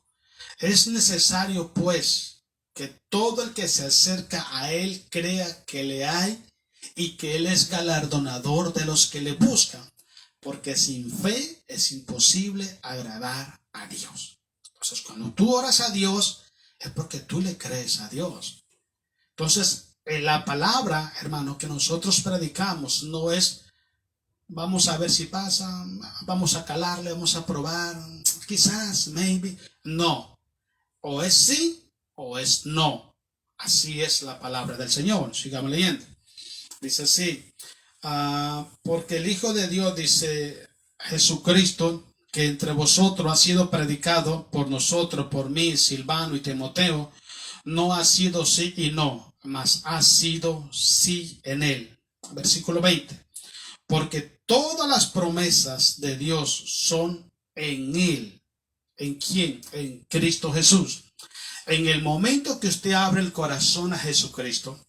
Es necesario pues que todo el que se acerca a Él crea que le hay y que Él es galardonador de los que le buscan. Porque sin fe es imposible agradar a Dios. Entonces, cuando tú oras a Dios, es porque tú le crees a Dios. Entonces, la palabra, hermano, que nosotros predicamos no es, vamos a ver si pasa, vamos a calarle, vamos a probar, quizás, maybe. No. O es sí o es no. Así es la palabra del Señor. Sigamos leyendo. Dice así. Porque el Hijo de Dios, dice Jesucristo, que entre vosotros ha sido predicado por nosotros, por mí, Silvano y Timoteo, no ha sido sí y no, mas ha sido sí en Él. Versículo 20. Porque todas las promesas de Dios son en Él. ¿En quién? En Cristo Jesús. En el momento que usted abre el corazón a Jesucristo,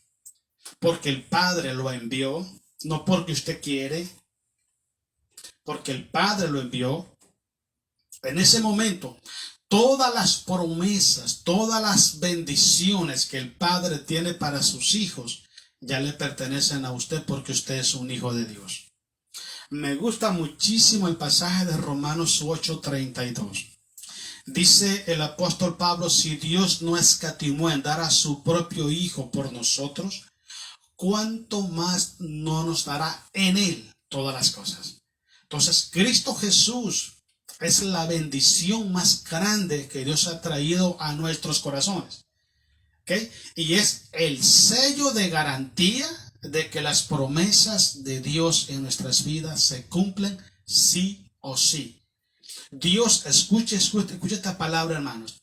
porque el Padre lo envió, no porque usted quiere, porque el Padre lo envió. En ese momento, todas las promesas, todas las bendiciones que el Padre tiene para sus hijos, ya le pertenecen a usted porque usted es un hijo de Dios. Me gusta muchísimo el pasaje de Romanos 8:32. Dice el apóstol Pablo, si Dios no escatimó en dar a su propio Hijo por nosotros, ¿cuánto más no nos dará en Él todas las cosas? Entonces, Cristo Jesús es la bendición más grande que Dios ha traído a nuestros corazones. ¿Okay? Y es el sello de garantía de que las promesas de Dios en nuestras vidas se cumplen sí o sí. Dios, escuche esta palabra, hermanos.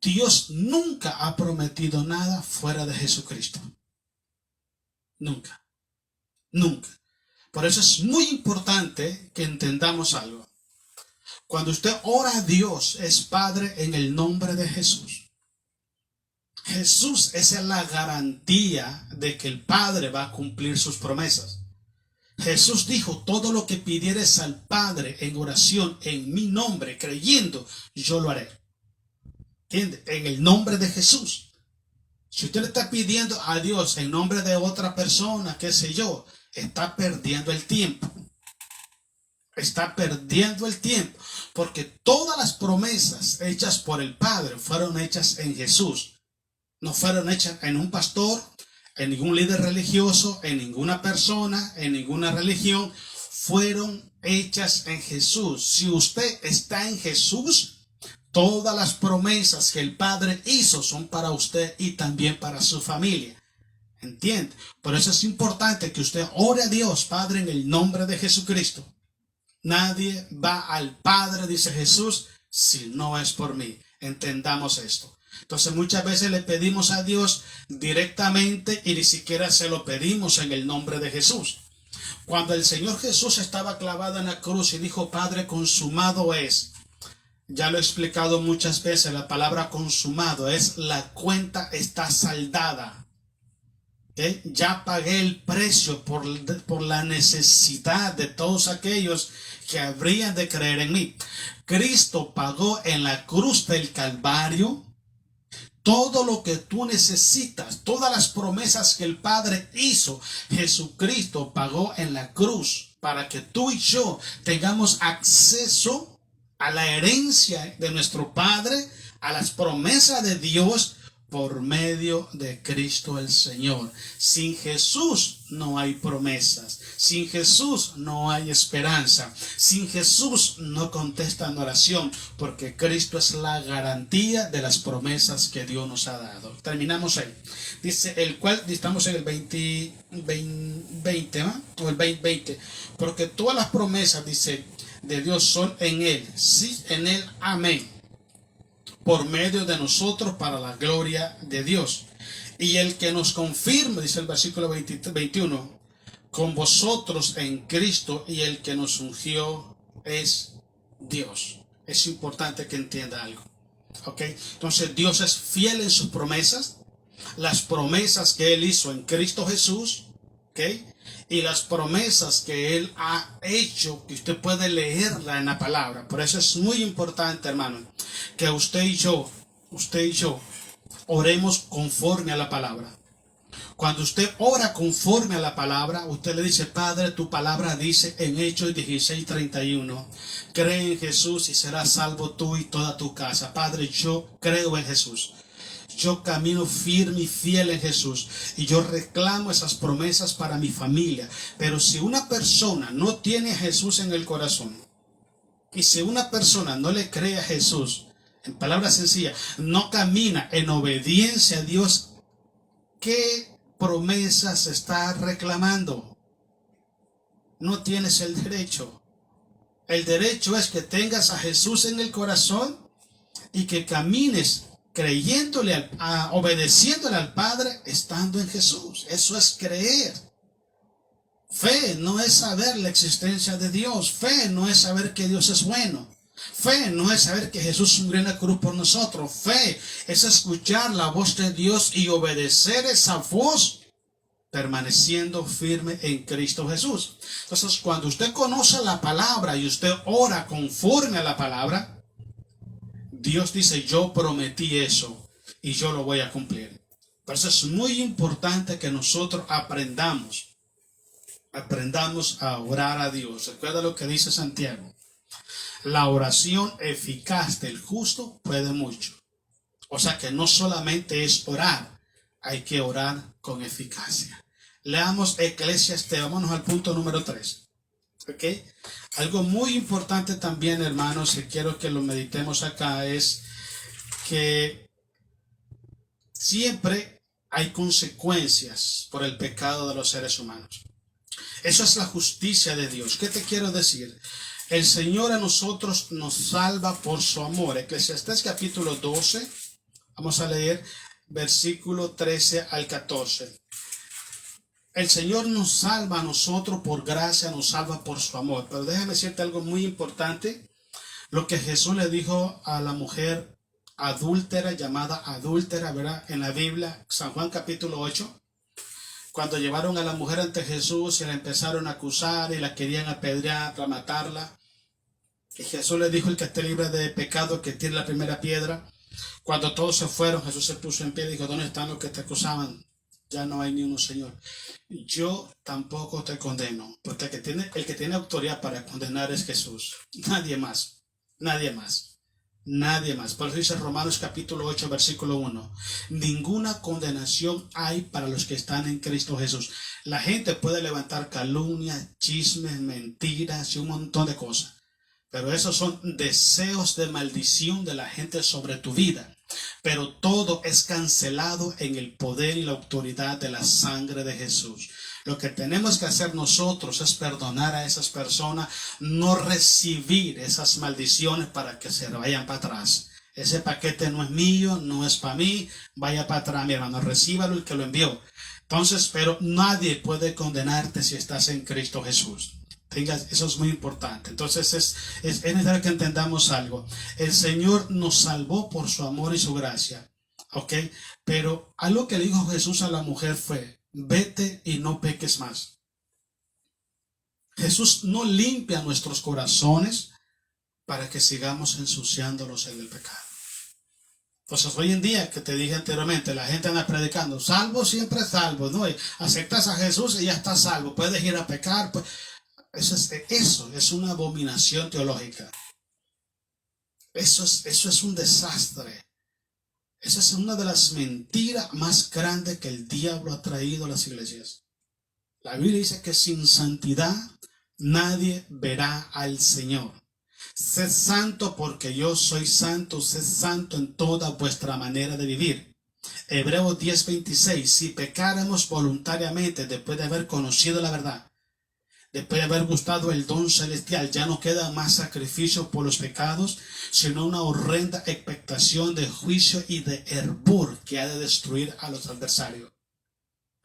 Dios nunca ha prometido nada fuera de Jesucristo. Nunca. Nunca. Por eso es muy importante que entendamos algo. Cuando usted ora a Dios, es Padre en el nombre de Jesús. Jesús es la garantía de que el Padre va a cumplir sus promesas. Jesús dijo, todo lo que pidieres al Padre en oración en mi nombre, creyendo, yo lo haré. ¿Entiende? En el nombre de Jesús. Si usted le está pidiendo a Dios en nombre de otra persona, qué sé yo, está perdiendo el tiempo. Está perdiendo el tiempo. Porque todas las promesas hechas por el Padre fueron hechas en Jesús. No fueron hechas en un pastor, en ningún líder religioso, en ninguna persona, en ninguna religión. Fueron hechas en Jesús. Si usted está en Jesús, todas las promesas que el Padre hizo son para usted y también para su familia. ¿Entiende? Por eso es importante que usted ore a Dios, Padre, en el nombre de Jesucristo. Nadie va al Padre, dice Jesús, si no es por mí. Entendamos esto. Entonces muchas veces le pedimos a Dios directamente y ni siquiera se lo pedimos en el nombre de Jesús. Cuando el Señor Jesús estaba clavado en la cruz y dijo, Padre, consumado es. Ya lo he explicado muchas veces, la palabra consumado es la cuenta está saldada. ¿Okay? Ya pagué el precio por la necesidad de todos aquellos que habrían de creer en mí. Cristo pagó en la cruz del Calvario todo lo que tú necesitas, todas las promesas que el Padre hizo. Jesucristo pagó en la cruz para que tú y yo tengamos acceso a la herencia de nuestro Padre, a las promesas de Dios por medio de Cristo el Señor. Sin Jesús no hay promesas. Sin Jesús no hay esperanza. Sin Jesús no contestan oración, porque Cristo es la garantía de las promesas que Dios nos ha dado. Terminamos ahí. Dice, el cual, estamos en el 20, ¿no? O el 20. Porque todas las promesas, dice, de Dios son en Él. Sí, en Él, amén. Por medio de nosotros para la gloria de Dios. Y el que nos confirme, dice el versículo 21, con vosotros en Cristo, y el que nos ungió es Dios. Es importante que entienda algo. ¿Ok? Entonces Dios es fiel en sus promesas. Las promesas que Él hizo en Cristo Jesús. ¿Ok? Y las promesas que Él ha hecho, que usted puede leerla en la palabra. Por eso es muy importante, hermano, que usted y yo oremos conforme a la palabra. Cuando usted ora conforme a la palabra, usted le dice, Padre, tu palabra dice en Hechos 16:31, cree en Jesús y serás salvo tú y toda tu casa. Padre, yo creo en Jesús. Yo camino firme y fiel en Jesús y yo reclamo esas promesas para mi familia. Pero si una persona no tiene a Jesús en el corazón y si una persona no le cree a Jesús, en palabras sencillas, no camina en obediencia a Dios, ¿qué promesas está reclamando? No tienes el derecho. El derecho es que tengas a Jesús en el corazón y que camines creyéndole, obedeciéndole al Padre, estando en Jesús. Eso es creer. Fe no es saber la existencia de Dios. Fe no es saber que Dios es bueno. Fe no es saber que Jesús murió en la cruz por nosotros. Fe es escuchar la voz de Dios y obedecer esa voz, permaneciendo firme en Cristo Jesús. Entonces, cuando usted conoce la palabra y usted ora conforme a la palabra, Dios dice, yo prometí eso y yo lo voy a cumplir. Por eso es muy importante que nosotros aprendamos a orar a Dios. Recuerda lo que dice Santiago. La oración eficaz del justo puede mucho. O sea que no solamente es orar, hay que orar con eficacia. Leamos Eclesiastés, vámonos al punto número 3. ¿Ok? Algo muy importante también, hermanos, y quiero que lo meditemos acá, es que siempre hay consecuencias por el pecado de los seres humanos. Eso es la justicia de Dios. ¿Qué te quiero decir? El Señor a nosotros nos salva por su amor. Eclesiastés capítulo 12. Vamos a leer versículo 13 al 14. El Señor nos salva a nosotros por gracia, nos salva por su amor. Pero déjame decirte algo muy importante. Lo que Jesús le dijo a la mujer adúltera, llamada adúltera, ¿verdad? En la Biblia, San Juan capítulo 8. Cuando llevaron a la mujer ante Jesús y la empezaron a acusar y la querían apedrear para matarla. Y Jesús le dijo: el que esté libre de pecado, que tire la primera piedra. Cuando todos se fueron, Jesús se puso en pie y dijo: ¿dónde están los que te acusaban? Ya no hay ni uno, Señor. Yo tampoco te condeno, porque el que tiene autoridad para condenar es Jesús. Nadie más. Nadie más. Nadie más. Por eso dice Romanos capítulo 8, versículo 1. Ninguna condenación hay para los que están en Cristo Jesús. La gente puede levantar calumnias, chismes, mentiras y un montón de cosas. Pero esos son deseos de maldición de la gente sobre tu vida. Pero todo es cancelado en el poder y la autoridad de la sangre de Jesús. Lo que tenemos que hacer nosotros es perdonar a esas personas, no recibir esas maldiciones para que se vayan para atrás. Ese paquete no es mío, no es para mí, vaya para atrás, mi hermano, recíbalo el que lo envió. Entonces, pero nadie puede condenarte si estás en Cristo Jesús. Eso es muy importante. Entonces es necesario que entendamos algo. El Señor nos salvó por su amor y su gracia. ¿Ok? Pero algo que le dijo Jesús a la mujer fue: vete y no peques más. Jesús no limpia nuestros corazones para que sigamos ensuciándolos en el pecado. Entonces hoy en día, que te dije anteriormente, la gente anda predicando: salvo, siempre salvo, ¿no? Y aceptas a Jesús y ya estás salvo. Puedes ir a pecar, pues. Eso es una abominación teológica. Eso es un desastre. Esa es una de las mentiras más grandes que el diablo ha traído a las iglesias. La Biblia dice que sin santidad nadie verá al Señor. Sed santo porque yo soy santo. Sed santo en toda vuestra manera de vivir. Hebreos 10:26. Si pecáramos voluntariamente después de haber conocido la verdad, después de haber gustado el don celestial, ya no queda más sacrificio por los pecados, sino una horrenda expectación de juicio y de hervor que ha de destruir a los adversarios.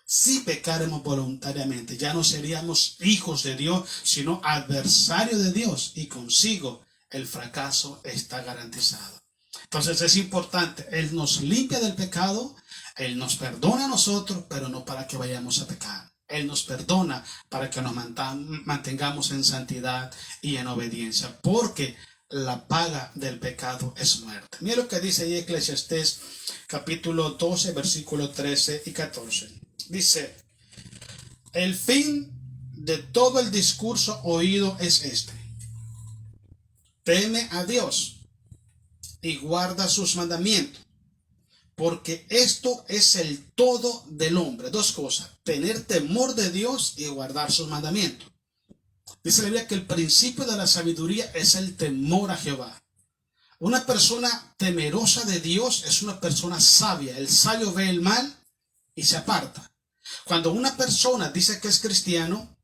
Si pecáramos voluntariamente, ya no seríamos hijos de Dios, sino adversarios de Dios, y consigo el fracaso está garantizado. Entonces es importante, Él nos limpia del pecado, Él nos perdona a nosotros, pero no para que vayamos a pecar. Él nos perdona para que nos mantengamos en santidad y en obediencia, porque la paga del pecado es muerte. Mira lo que dice ahí Eclesiastés capítulo 12, versículos 13 y 14. Dice: el fin de todo el discurso oído es este: teme a Dios y guarda sus mandamientos, porque esto es el todo del hombre. Dos cosas: tener temor de Dios y guardar sus mandamientos. Dice la Biblia que el principio de la sabiduría es el temor a Jehová. Una persona temerosa de Dios es una persona sabia. El sabio ve el mal y se aparta. Cuando una persona dice que es cristiano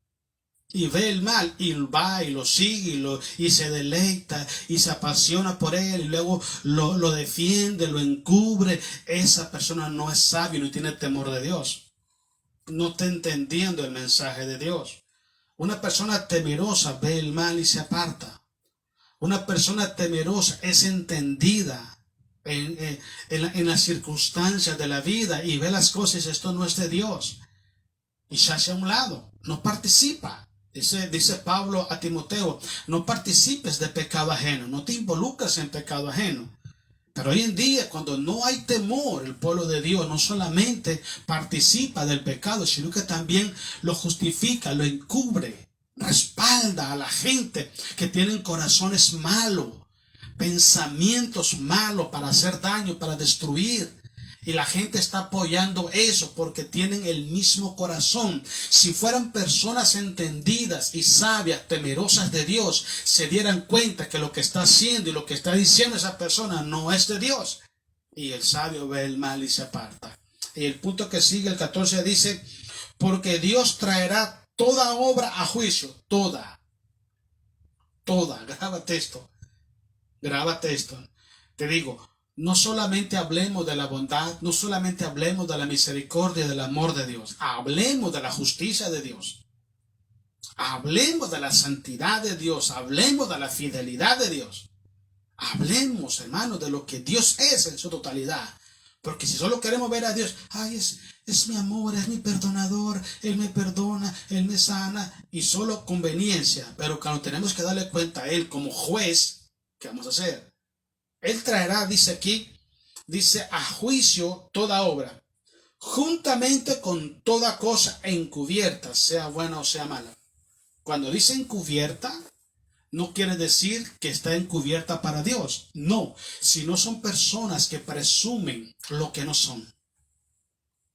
y ve el mal y va y lo sigue y se deleita y se apasiona por él y luego lo defiende, lo encubre, esa persona no es sabio, no tiene temor de Dios. No está entendiendo el mensaje de Dios. Una persona temerosa ve el mal y se aparta. Una persona temerosa es entendida en las circunstancias de la vida y ve las cosas y dice: esto no es de Dios, y se hace a un lado, no participa. Dice Pablo a Timoteo: no participes de pecado ajeno, no te involucres en pecado ajeno. Pero hoy en día, cuando no hay temor, el pueblo de Dios no solamente participa del pecado, sino que también lo justifica, lo encubre, respalda a la gente que tienen corazones malos, pensamientos malos para hacer daño, para destruir. Y la gente está apoyando eso porque tienen el mismo corazón. Si fueran personas entendidas y sabias, temerosas de Dios, se dieran cuenta que lo que está haciendo y lo que está diciendo esa persona no es de Dios. Y el sabio ve el mal y se aparta. Y el punto que sigue, el 14, dice, porque Dios traerá toda obra a juicio. Toda. Grábate esto. Te digo, no solamente hablemos de la bondad, no solamente hablemos de la misericordia, del amor de Dios. Hablemos de la justicia de Dios. Hablemos de la santidad de Dios. Hablemos de la fidelidad de Dios. Hablemos, hermanos, de lo que Dios es en su totalidad. Porque si solo queremos ver a Dios, ay, es mi amor, es mi perdonador, Él me perdona, Él me sana, y solo conveniencia. Pero cuando tenemos que darle cuenta a Él como juez, ¿qué vamos a hacer? Él traerá, dice aquí, dice a juicio toda obra, juntamente con toda cosa encubierta, sea buena o sea mala. Cuando dice encubierta, no quiere decir que está encubierta para Dios. No, sino son personas que presumen lo que no son.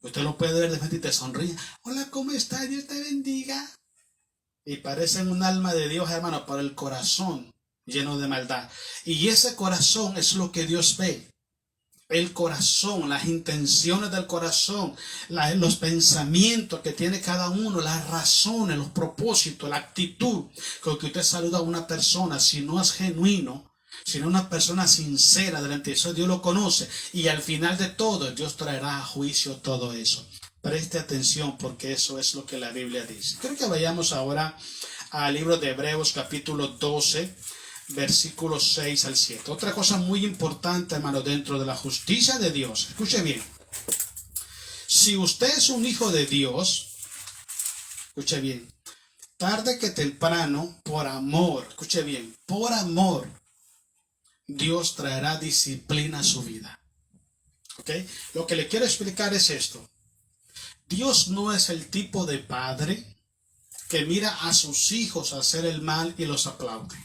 Usted lo puede ver de frente y te sonríe. Hola, ¿cómo está? Dios te bendiga. Y parecen un alma de Dios, hermano, por el corazón lleno de maldad. Y ese corazón es lo que Dios ve. El corazón, las intenciones del corazón, los pensamientos que tiene cada uno, las razones, los propósitos, la actitud con que usted saluda a una persona. Si no es genuino, si no es una persona sincera delante de Dios, Dios lo conoce. Y al final de todo, Dios traerá a juicio todo eso. Preste atención porque eso es lo que la Biblia dice. Creo que vayamos ahora al libro de Hebreos capítulo 12. Versículos 6 al 7. Otra cosa muy importante, hermano, dentro de la justicia de Dios. Escuche bien. Si usted es un hijo de Dios, escuche bien, tarde que temprano, por amor, escuche bien, por amor, Dios traerá disciplina a su vida. ¿Ok? Lo que le quiero explicar es esto. Dios no es el tipo de padre que mira a sus hijos hacer el mal y los aplaude.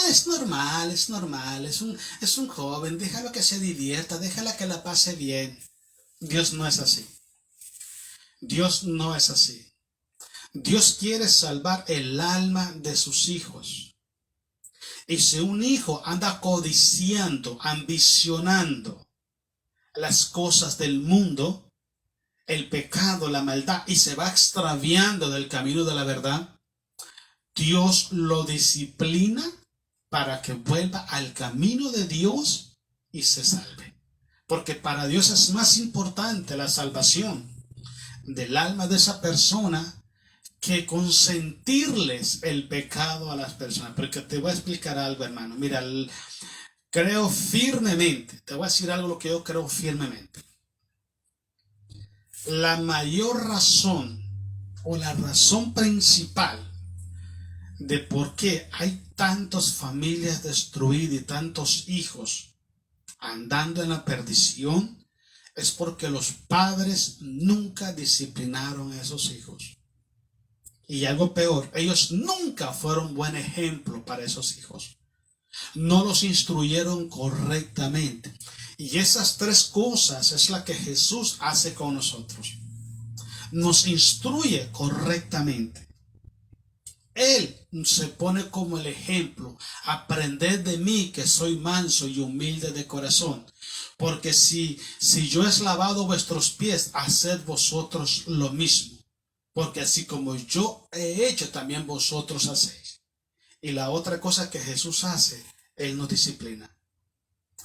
Es normal, es un joven, déjalo que se divierta, déjala que la pase bien. Dios no es así. Dios no es así. Dios quiere salvar el alma de sus hijos. Y si un hijo anda codiciando, ambicionando las cosas del mundo, el pecado, la maldad, y se va extraviando del camino de la verdad, Dios lo disciplina para que vuelva al camino de Dios y se salve. Porque para Dios es más importante la salvación del alma de esa persona que consentirles el pecado a las personas. Porque te voy a explicar algo, hermano. Mira, creo firmemente, te voy a decir algo lo que yo creo firmemente. La mayor razón o la razón principal de por qué hay tantas familias destruidas y tantos hijos andando en la perdición es porque los padres nunca disciplinaron a esos hijos. Y algo peor, ellos nunca fueron buen ejemplo para esos hijos. No los instruyeron correctamente. Y esas tres cosas es la que Jesús hace con nosotros. Nos instruye correctamente. Él se pone como el ejemplo. Aprended de mí que soy manso y humilde de corazón. Porque si yo he lavado vuestros pies, haced vosotros lo mismo. Porque así como yo he hecho, también vosotros hacéis. Y la otra cosa que Jesús hace, Él nos disciplina.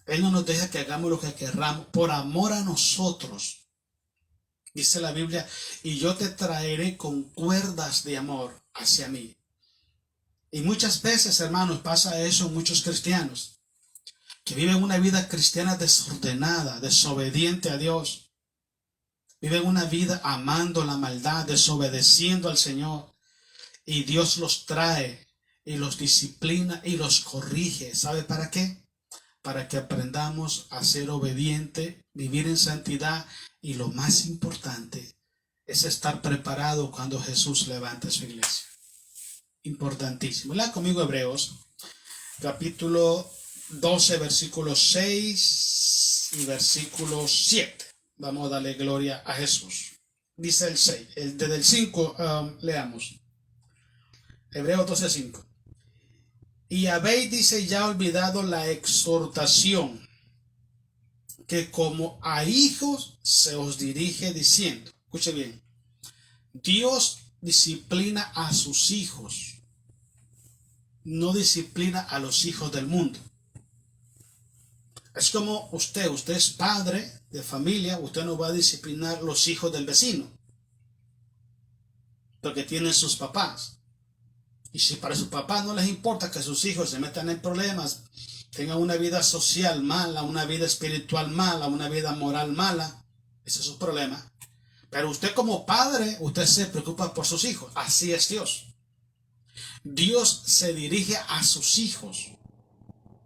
Él no nos deja que hagamos lo que querramos por amor a nosotros. Dice la Biblia, y yo te traeré con cuerdas de amor hacia mí. Y muchas veces, hermanos, pasa eso en muchos cristianos, que viven una vida cristiana desordenada, desobediente a Dios. Viven una vida amando la maldad, desobedeciendo al Señor. Y Dios los trae y los disciplina y los corrige. ¿Sabe para qué? Para que aprendamos a ser obedientes, vivir en santidad. Y lo más importante es estar preparado cuando Jesús levante su iglesia. Importantísimo. Lea conmigo Hebreos, capítulo 12, versículos 6 y versículo 7. Vamos a darle gloria a Jesús. Dice el 6. Desde el 5 leamos. Hebreos 12:5. Y habéis, dice, ya olvidado la exhortación que como a hijos se os dirige diciendo. Escuche bien. Dios disciplina a sus hijos. No disciplina a los hijos del mundo. Es como usted es padre de familia, usted no va a disciplinar los hijos del vecino, porque tienen sus papás. Y si para sus papás no les importa que sus hijos se metan en problemas, tengan una vida social mala, una vida espiritual mala, una vida moral mala, ese es su problema. Pero usted como padre, usted se preocupa por sus hijos. Así es Dios. Dios se dirige a sus hijos,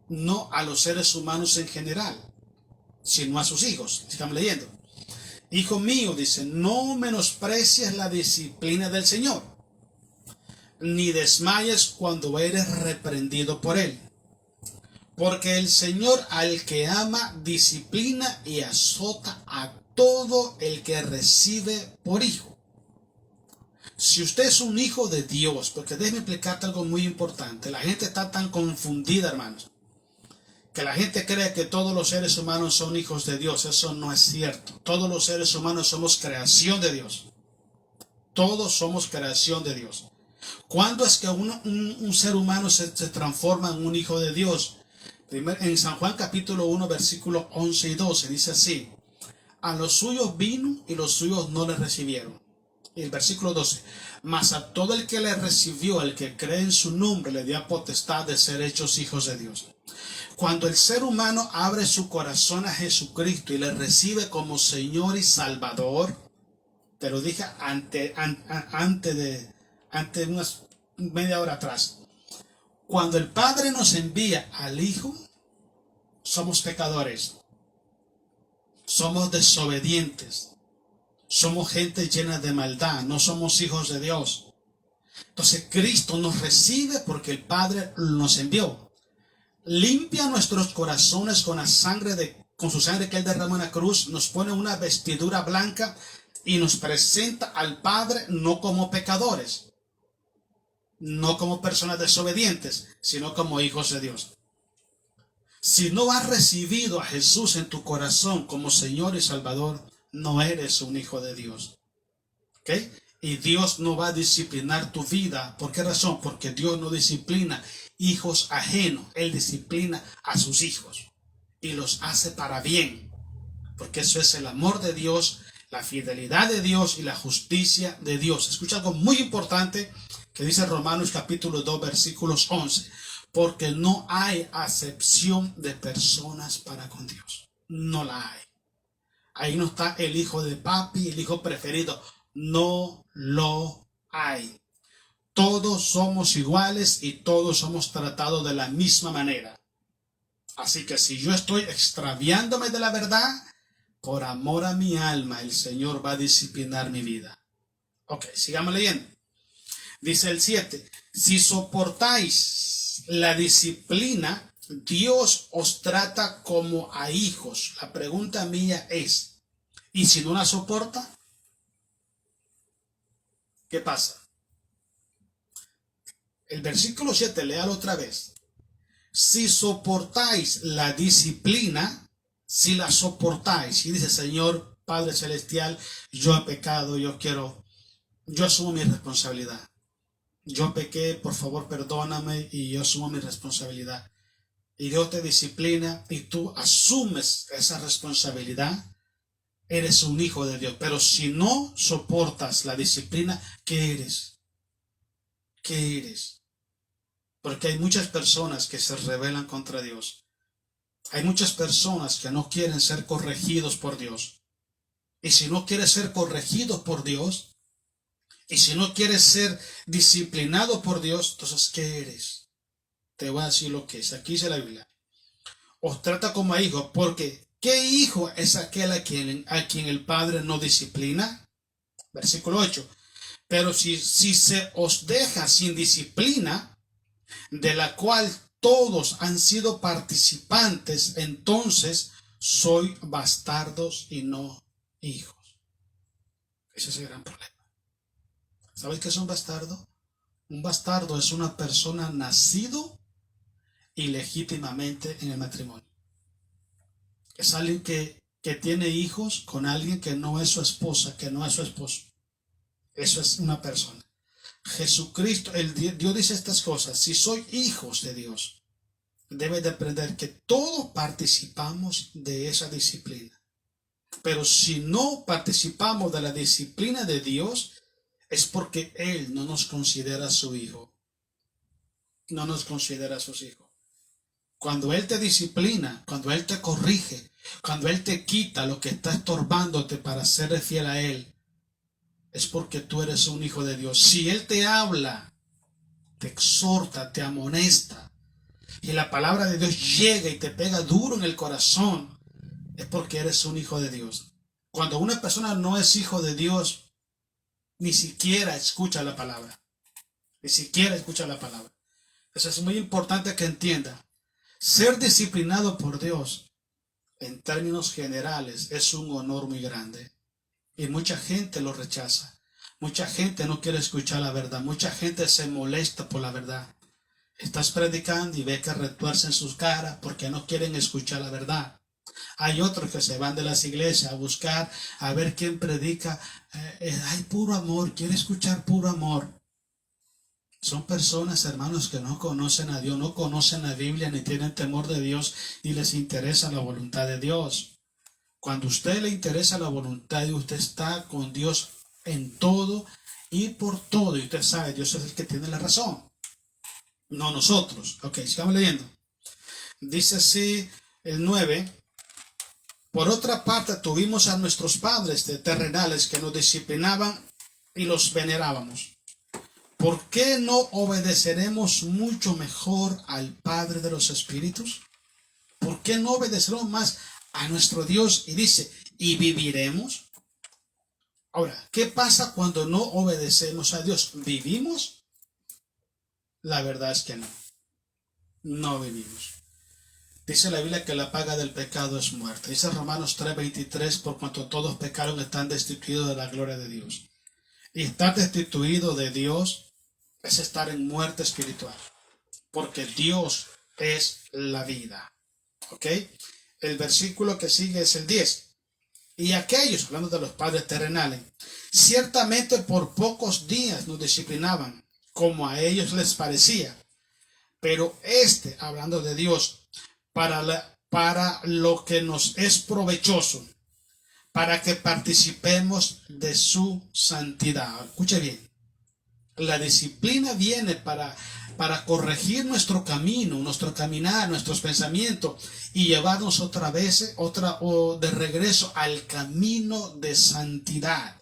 no a los seres humanos en general, sino a sus hijos. Estamos leyendo. Hijo mío, dice, no menosprecies la disciplina del Señor, ni desmayes cuando eres reprendido por Él. Porque el Señor al que ama disciplina y azota a todo el que recibe por hijo. Si usted es un hijo de Dios, porque déjeme explicarte algo muy importante. La gente está tan confundida, hermanos, que la gente cree que todos los seres humanos son hijos de Dios. Eso no es cierto. Todos los seres humanos somos creación de Dios. Todos somos creación de Dios. ¿Cuándo es que un ser humano se transforma en un hijo de Dios? En San Juan capítulo 1 versículos 11 y 12 dice así: a los suyos vino y los suyos no le recibieron. Y el versículo 12: mas a todo el que le recibió, el que cree en su nombre, le dio potestad de ser hechos hijos de Dios. Cuando el ser humano abre su corazón a Jesucristo y le recibe como Señor y Salvador, te lo dije antes unas media hora atrás, cuando el Padre nos envía al Hijo, somos pecadores, somos desobedientes, somos gente llena de maldad, no somos hijos de Dios. Entonces Cristo nos recibe porque el Padre nos envió. Limpia nuestros corazones con su sangre que Él derramó en la cruz, nos pone una vestidura blanca y nos presenta al Padre no como pecadores, no como personas desobedientes, sino como hijos de Dios. Si no has recibido a Jesús en tu corazón como Señor y Salvador, no eres un hijo de Dios. ¿Ok? Y Dios no va a disciplinar tu vida. ¿Por qué razón? Porque Dios no disciplina hijos ajenos. Él disciplina a sus hijos y los hace para bien, porque eso es el amor de Dios, la fidelidad de Dios y la justicia de Dios. Escucha algo muy importante que dice Romanos capítulo 2 versículos 11: porque no hay acepción de personas para con Dios. No la hay. Ahí no está el hijo de papi, el hijo preferido. No lo hay. Todos somos iguales y todos somos tratados de la misma manera. Así que si yo estoy extraviándome de la verdad, por amor a mi alma, el Señor va a disciplinar mi vida. Ok, sigamos leyendo. Dice el 7: si soportáis la disciplina, Dios os trata como a hijos. La pregunta mía es, ¿y si no la soporta? ¿Qué pasa? El versículo 7, léalo otra vez. Si soportáis la disciplina, si la soportáis, y dice: Señor Padre Celestial, yo he pecado, yo asumo mi responsabilidad. Yo pequé, por favor perdóname y yo asumo mi responsabilidad. Y Dios te disciplina y tú asumes esa responsabilidad, eres un hijo de Dios. Pero si no soportas la disciplina, ¿qué eres? ¿Qué eres? Porque hay muchas personas que se rebelan contra Dios. Hay muchas personas que no quieren ser corregidos por Dios. Y si no quieres ser corregido por Dios, y si no quieres ser disciplinado por Dios, entonces ¿qué eres? Te voy a decir lo que es. Aquí dice la Biblia: os trata como a hijos, porque ¿qué hijo es aquel a quien el Padre no disciplina? Versículo 8. Pero si se os deja sin disciplina, de la cual todos han sido participantes, entonces soy bastardos y no hijos. Ese es el gran problema. ¿Sabes qué es un bastardo? Un bastardo es una persona nacido ilegítimamente en el matrimonio. Es alguien que tiene hijos con alguien que no es su esposa, que no es su esposo. Eso es una persona. Jesucristo, Dios dice estas cosas. Si soy hijos de Dios, debes de aprender que todos participamos de esa disciplina. Pero si no participamos de la disciplina de Dios, es porque Él no nos considera su hijo. No nos considera sus hijos. Cuando Él te disciplina, cuando Él te corrige, cuando Él te quita lo que está estorbándote para ser fiel a Él, es porque tú eres un hijo de Dios. Si Él te habla, te exhorta, te amonesta, y la palabra de Dios llega y te pega duro en el corazón, es porque eres un hijo de Dios. Cuando una persona no es hijo de Dios, ni siquiera escucha la palabra. Ni siquiera escucha la palabra. Eso es muy importante que entienda. Ser disciplinado por Dios, en términos generales, es un honor muy grande. Y mucha gente lo rechaza. Mucha gente no quiere escuchar la verdad. Mucha gente se molesta por la verdad. Estás predicando y ves que retuercen sus caras porque no quieren escuchar la verdad. Hay otros que se van de las iglesias a buscar, a ver quién predica. Hay puro amor, quiere escuchar puro amor. Son personas, hermanos, que no conocen a Dios, no conocen la Biblia, ni tienen temor de Dios, y les interesa la voluntad de Dios. Cuando a usted le interesa la voluntad de Dios, usted está con Dios en todo y por todo. Y usted sabe, Dios es el que tiene la razón, no nosotros. Ok, sigamos leyendo. Dice así el 9. Por otra parte, tuvimos a nuestros padres terrenales que nos disciplinaban y los venerábamos. ¿Por qué no obedeceremos mucho mejor al Padre de los Espíritus? ¿Por qué no obedeceremos más a nuestro Dios? Y dice, ¿y viviremos? Ahora, ¿qué pasa cuando no obedecemos a Dios? ¿Vivimos? La verdad es que no. No vivimos. Dice la Biblia que la paga del pecado es muerte. Dice Romanos 3:23, por cuanto todos pecaron están destituidos de la gloria de Dios. Y estar destituido de Dios es estar en muerte espiritual. Porque Dios es la vida. ¿Ok? El versículo que sigue es el 10. Y aquellos, hablando de los padres terrenales, ciertamente por pocos días nos disciplinaban, como a ellos les parecía. Pero hablando de Dios, para lo que nos es provechoso, para que participemos de su santidad. Escuche bien. La disciplina viene para corregir nuestro camino, nuestro caminar, nuestros pensamientos y llevarnos de regreso al camino de santidad.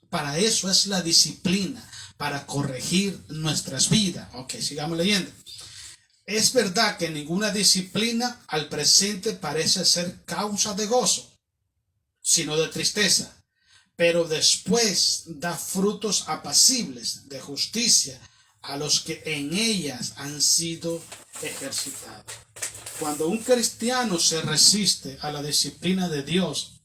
Para eso es la disciplina, para corregir nuestras vidas. Ok, sigamos leyendo. Es verdad que ninguna disciplina al presente parece ser causa de gozo, sino de tristeza, pero después da frutos apacibles de justicia a los que en ellas han sido ejercitados. Cuando un cristiano se resiste a la disciplina de Dios,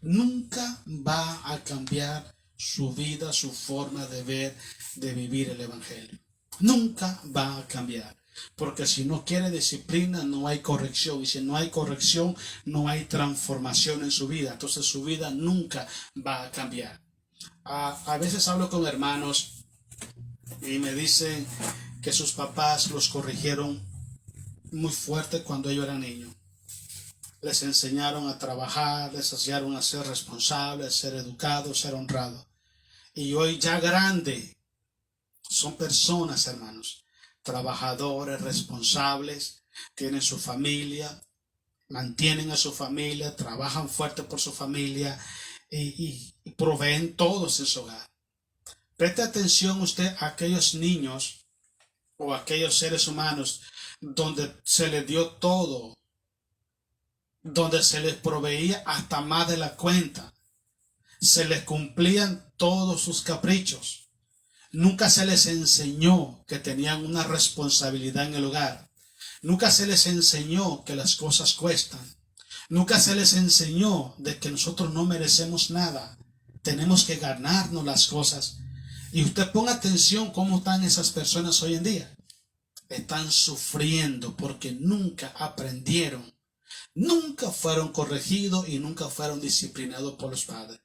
nunca va a cambiar su vida, su forma de ver, de vivir el Evangelio. Nunca va a cambiar. Porque si no quiere disciplina, no hay corrección. Y si no hay corrección, no hay transformación en su vida. Entonces su vida nunca va a cambiar. A veces hablo con hermanos y me dicen que sus papás los corrigieron muy fuerte cuando ellos eran niños. Les enseñaron a trabajar, les enseñaron a ser responsables, ser educados, ser honrados. Y hoy ya grande, son personas, hermanos, trabajadores, responsables, tienen su familia, mantienen a su familia, trabajan fuerte por su familia y proveen todos en su hogar. Preste atención usted a aquellos niños o aquellos seres humanos donde se les dio todo, donde se les proveía hasta más de la cuenta, se les cumplían todos sus caprichos. Nunca se les enseñó que tenían una responsabilidad en el hogar. Nunca se les enseñó que las cosas cuestan. Nunca se les enseñó de que nosotros no merecemos nada. Tenemos que ganarnos las cosas. Y usted ponga atención cómo están esas personas hoy en día. Están sufriendo porque nunca aprendieron, nunca fueron corregidos y nunca fueron disciplinados por los padres.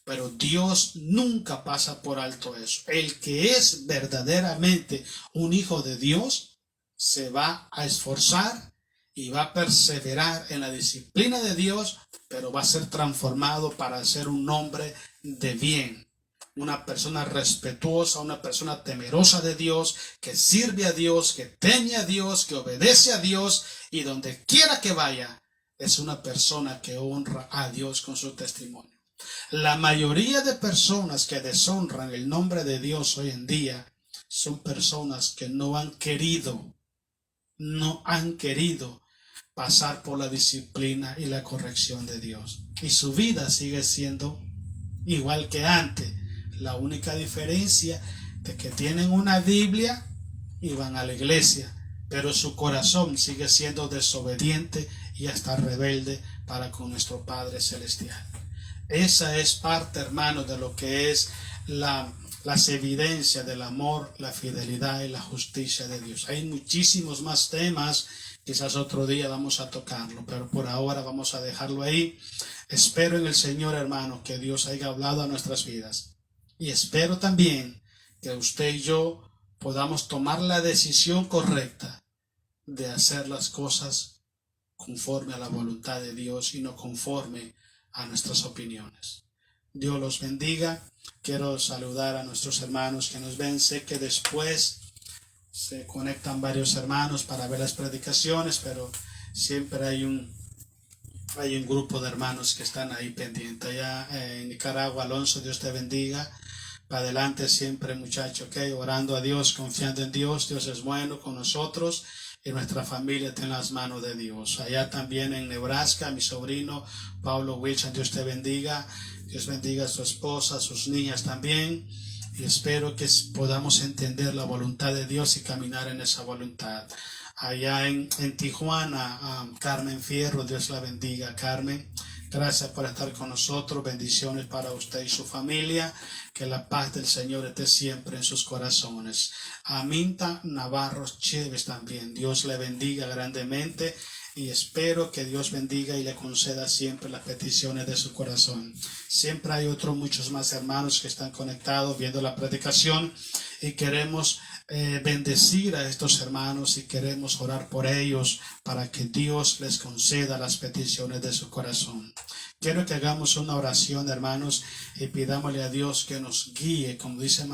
Pero Dios nunca pasa por alto eso. El que es verdaderamente un hijo de Dios se va a esforzar y va a perseverar en la disciplina de Dios, pero va a ser transformado para ser un hombre de bien, una persona respetuosa, una persona temerosa de Dios, que sirve a Dios, que teme a Dios, que obedece a Dios, y donde quiera que vaya, es una persona que honra a Dios con su testimonio. La mayoría de personas que deshonran el nombre de Dios hoy en día son personas que no han querido pasar por la disciplina y la corrección de Dios. Y su vida sigue siendo igual que antes. La única diferencia es que tienen una Biblia y van a la iglesia, pero su corazón sigue siendo desobediente y hasta rebelde para con nuestro Padre Celestial. Esa es parte, hermano, de lo que es las evidencias del amor, la fidelidad y la justicia de Dios. Hay muchísimos más temas, quizás otro día vamos a tocarlo, pero por ahora vamos a dejarlo ahí. Espero en el Señor, hermano, que Dios haya hablado a nuestras vidas. Y espero también que usted y yo podamos tomar la decisión correcta de hacer las cosas conforme a la voluntad de Dios y no conforme a nuestras opiniones. Dios los bendiga. Quiero saludar a nuestros hermanos que nos ven. Sé que después se conectan varios hermanos para ver las predicaciones, pero siempre hay un grupo de hermanos que están ahí pendientes. Allá en Nicaragua, Alonso, Dios te bendiga. Para adelante siempre, muchacho, orando a Dios, confiando en Dios. Dios es bueno con nosotros y nuestra familia está en las manos de Dios. Allá también en Nebraska, mi sobrino Pablo Wilson, Dios te bendiga. Dios bendiga a su esposa, a sus niñas también. Y espero que podamos entender la voluntad de Dios y caminar en esa voluntad. Allá en Tijuana, Carmen Fierro, Dios la bendiga. Carmen, gracias por estar con nosotros. Bendiciones para usted y su familia. Que la paz del Señor esté siempre en sus corazones. Aminta Navarro Chévez también. Dios le bendiga grandemente. Y espero que Dios bendiga y le conceda siempre las peticiones de su corazón. Siempre hay muchos más hermanos que están conectados viendo la predicación y queremos bendecir a estos hermanos y queremos orar por ellos para que Dios les conceda las peticiones de su corazón. Quiero que hagamos una oración, hermanos, y pidámosle a Dios que nos guíe, como dice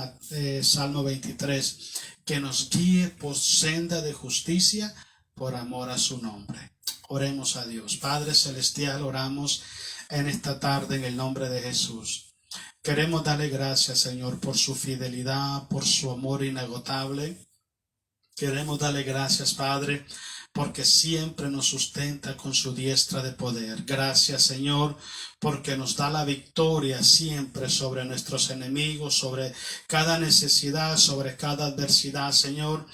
Salmo 23, que nos guíe por senda de justicia por amor a su nombre. Oremos a Dios. Padre Celestial, oramos en esta tarde en el nombre de Jesús. Queremos darle gracias, Señor, por su fidelidad, por su amor inagotable. Queremos darle gracias, Padre, porque siempre nos sustenta con su diestra de poder. Gracias, Señor, porque nos da la victoria siempre sobre nuestros enemigos, sobre cada necesidad, sobre cada adversidad, Señor.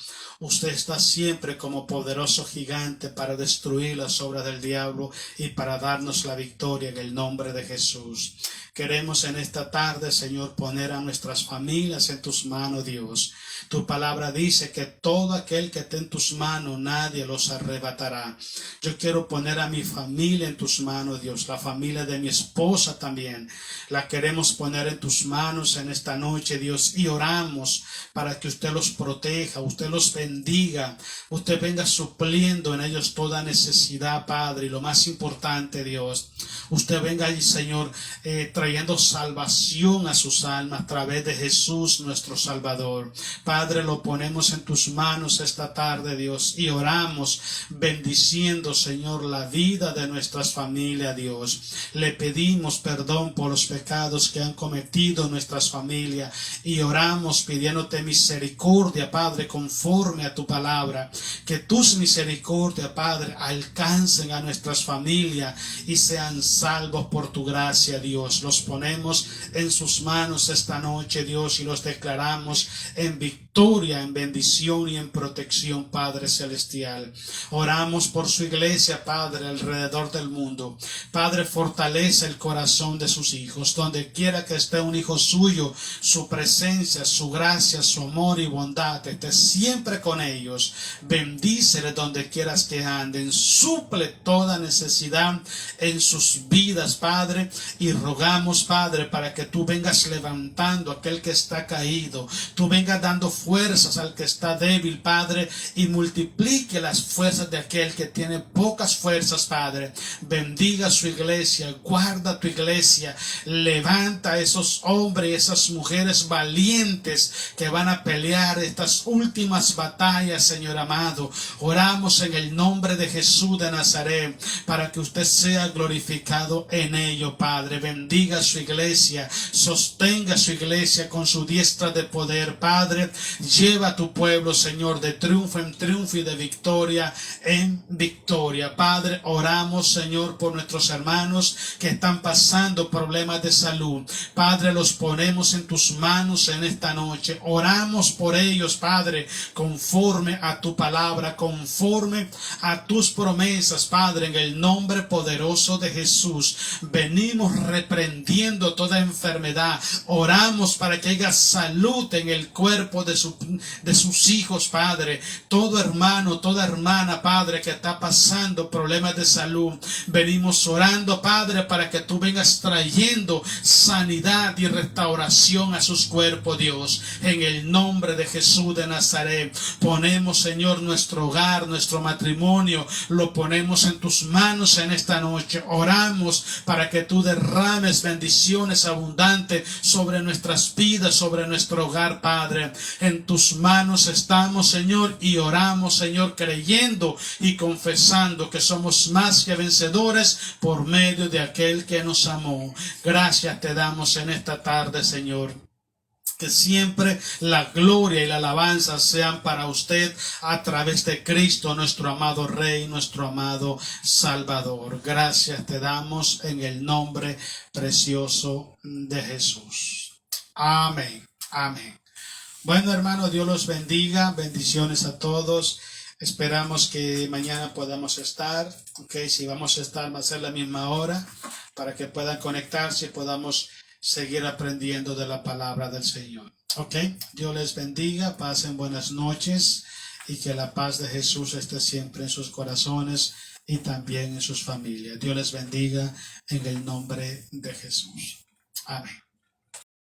Usted está siempre como poderoso gigante para destruir las obras del diablo y para darnos la victoria en el nombre de Jesús. Queremos en esta tarde, Señor, poner a nuestras familias en tus manos, Dios. Tu palabra dice que todo aquel que esté en tus manos, nadie los arrebatará. Yo quiero poner a mi familia en tus manos, Dios. La familia de mi esposa también. La queremos poner en tus manos en esta noche, Dios. Y oramos para que usted los proteja, usted los bendiga. Usted venga supliendo en ellos toda necesidad, Padre. Y lo más importante, Dios, usted venga allí, Señor, trayendo salvación a sus almas a través de Jesús, nuestro Salvador. Padre, lo ponemos en tus manos esta tarde, Dios, y oramos bendiciendo, Señor, la vida de nuestras familias, Dios. Le pedimos perdón por los pecados que han cometido nuestras familias y oramos pidiéndote misericordia, Padre, conforme a tu palabra. Que tus misericordias, Padre, alcancen a nuestras familias y sean salvos por tu gracia, Dios. Los ponemos en sus manos esta noche, Dios, y los declaramos en victoria victoria, en bendición y en protección, Padre celestial. Oramos por su iglesia, Padre, alrededor del mundo. Padre, fortalece el corazón de sus hijos. Donde quiera que esté un hijo suyo, su presencia, su gracia, su amor y bondad esté siempre con ellos. Bendíceles donde quieras que anden. Suple toda necesidad en sus vidas, Padre, y rogamos, Padre, para que tú vengas levantando a aquel que está caído, tú vengas dando fuerzas al que está débil, Padre, y multiplique las fuerzas de aquel que tiene pocas fuerzas, Padre. Bendiga su iglesia, guarda tu iglesia, levanta a esos hombres y esas mujeres valientes que van a pelear estas últimas batallas, Señor amado. Oramos en el nombre de Jesús de Nazaret, para que usted sea glorificado en ello, Padre. Bendiga su iglesia, sostenga su iglesia con su diestra de poder, Padre. Lleva a tu pueblo, Señor, de triunfo en triunfo y de victoria en victoria. Padre, oramos, Señor, por nuestros hermanos que están pasando problemas de salud. Padre, los ponemos en tus manos en esta noche. Oramos por ellos, Padre, conforme a tu palabra, conforme a tus promesas, Padre, en el nombre poderoso de Jesús. Venimos reprendiendo toda enfermedad. Oramos para que haya salud en el cuerpo de sus hijos, Padre. Todo hermano, toda hermana, Padre, que está pasando problemas de salud, venimos orando, Padre, para que tú vengas trayendo sanidad y restauración a sus cuerpos, Dios. En el nombre de Jesús de Nazaret, ponemos, Señor, nuestro hogar, nuestro matrimonio, lo ponemos en tus manos en esta noche. Oramos para que tú derrames bendiciones abundantes sobre nuestras vidas, sobre nuestro hogar, Padre. En tus manos estamos, Señor, y oramos, Señor, creyendo y confesando que somos más que vencedores por medio de aquel que nos amó. Gracias te damos en esta tarde, Señor. Que siempre la gloria y la alabanza sean para usted a través de Cristo, nuestro amado Rey, nuestro amado Salvador. Gracias te damos en el nombre precioso de Jesús. Amén. Amén. Bueno, hermanos, Dios los bendiga. Bendiciones a todos. Esperamos que mañana podamos estar. Si vamos a estar, va a ser la misma hora para que puedan conectarse y podamos seguir aprendiendo de la palabra del Señor. Dios les bendiga, pasen buenas noches y que la paz de Jesús esté siempre en sus corazones y también en sus familias. Dios les bendiga en el nombre de Jesús. Amén.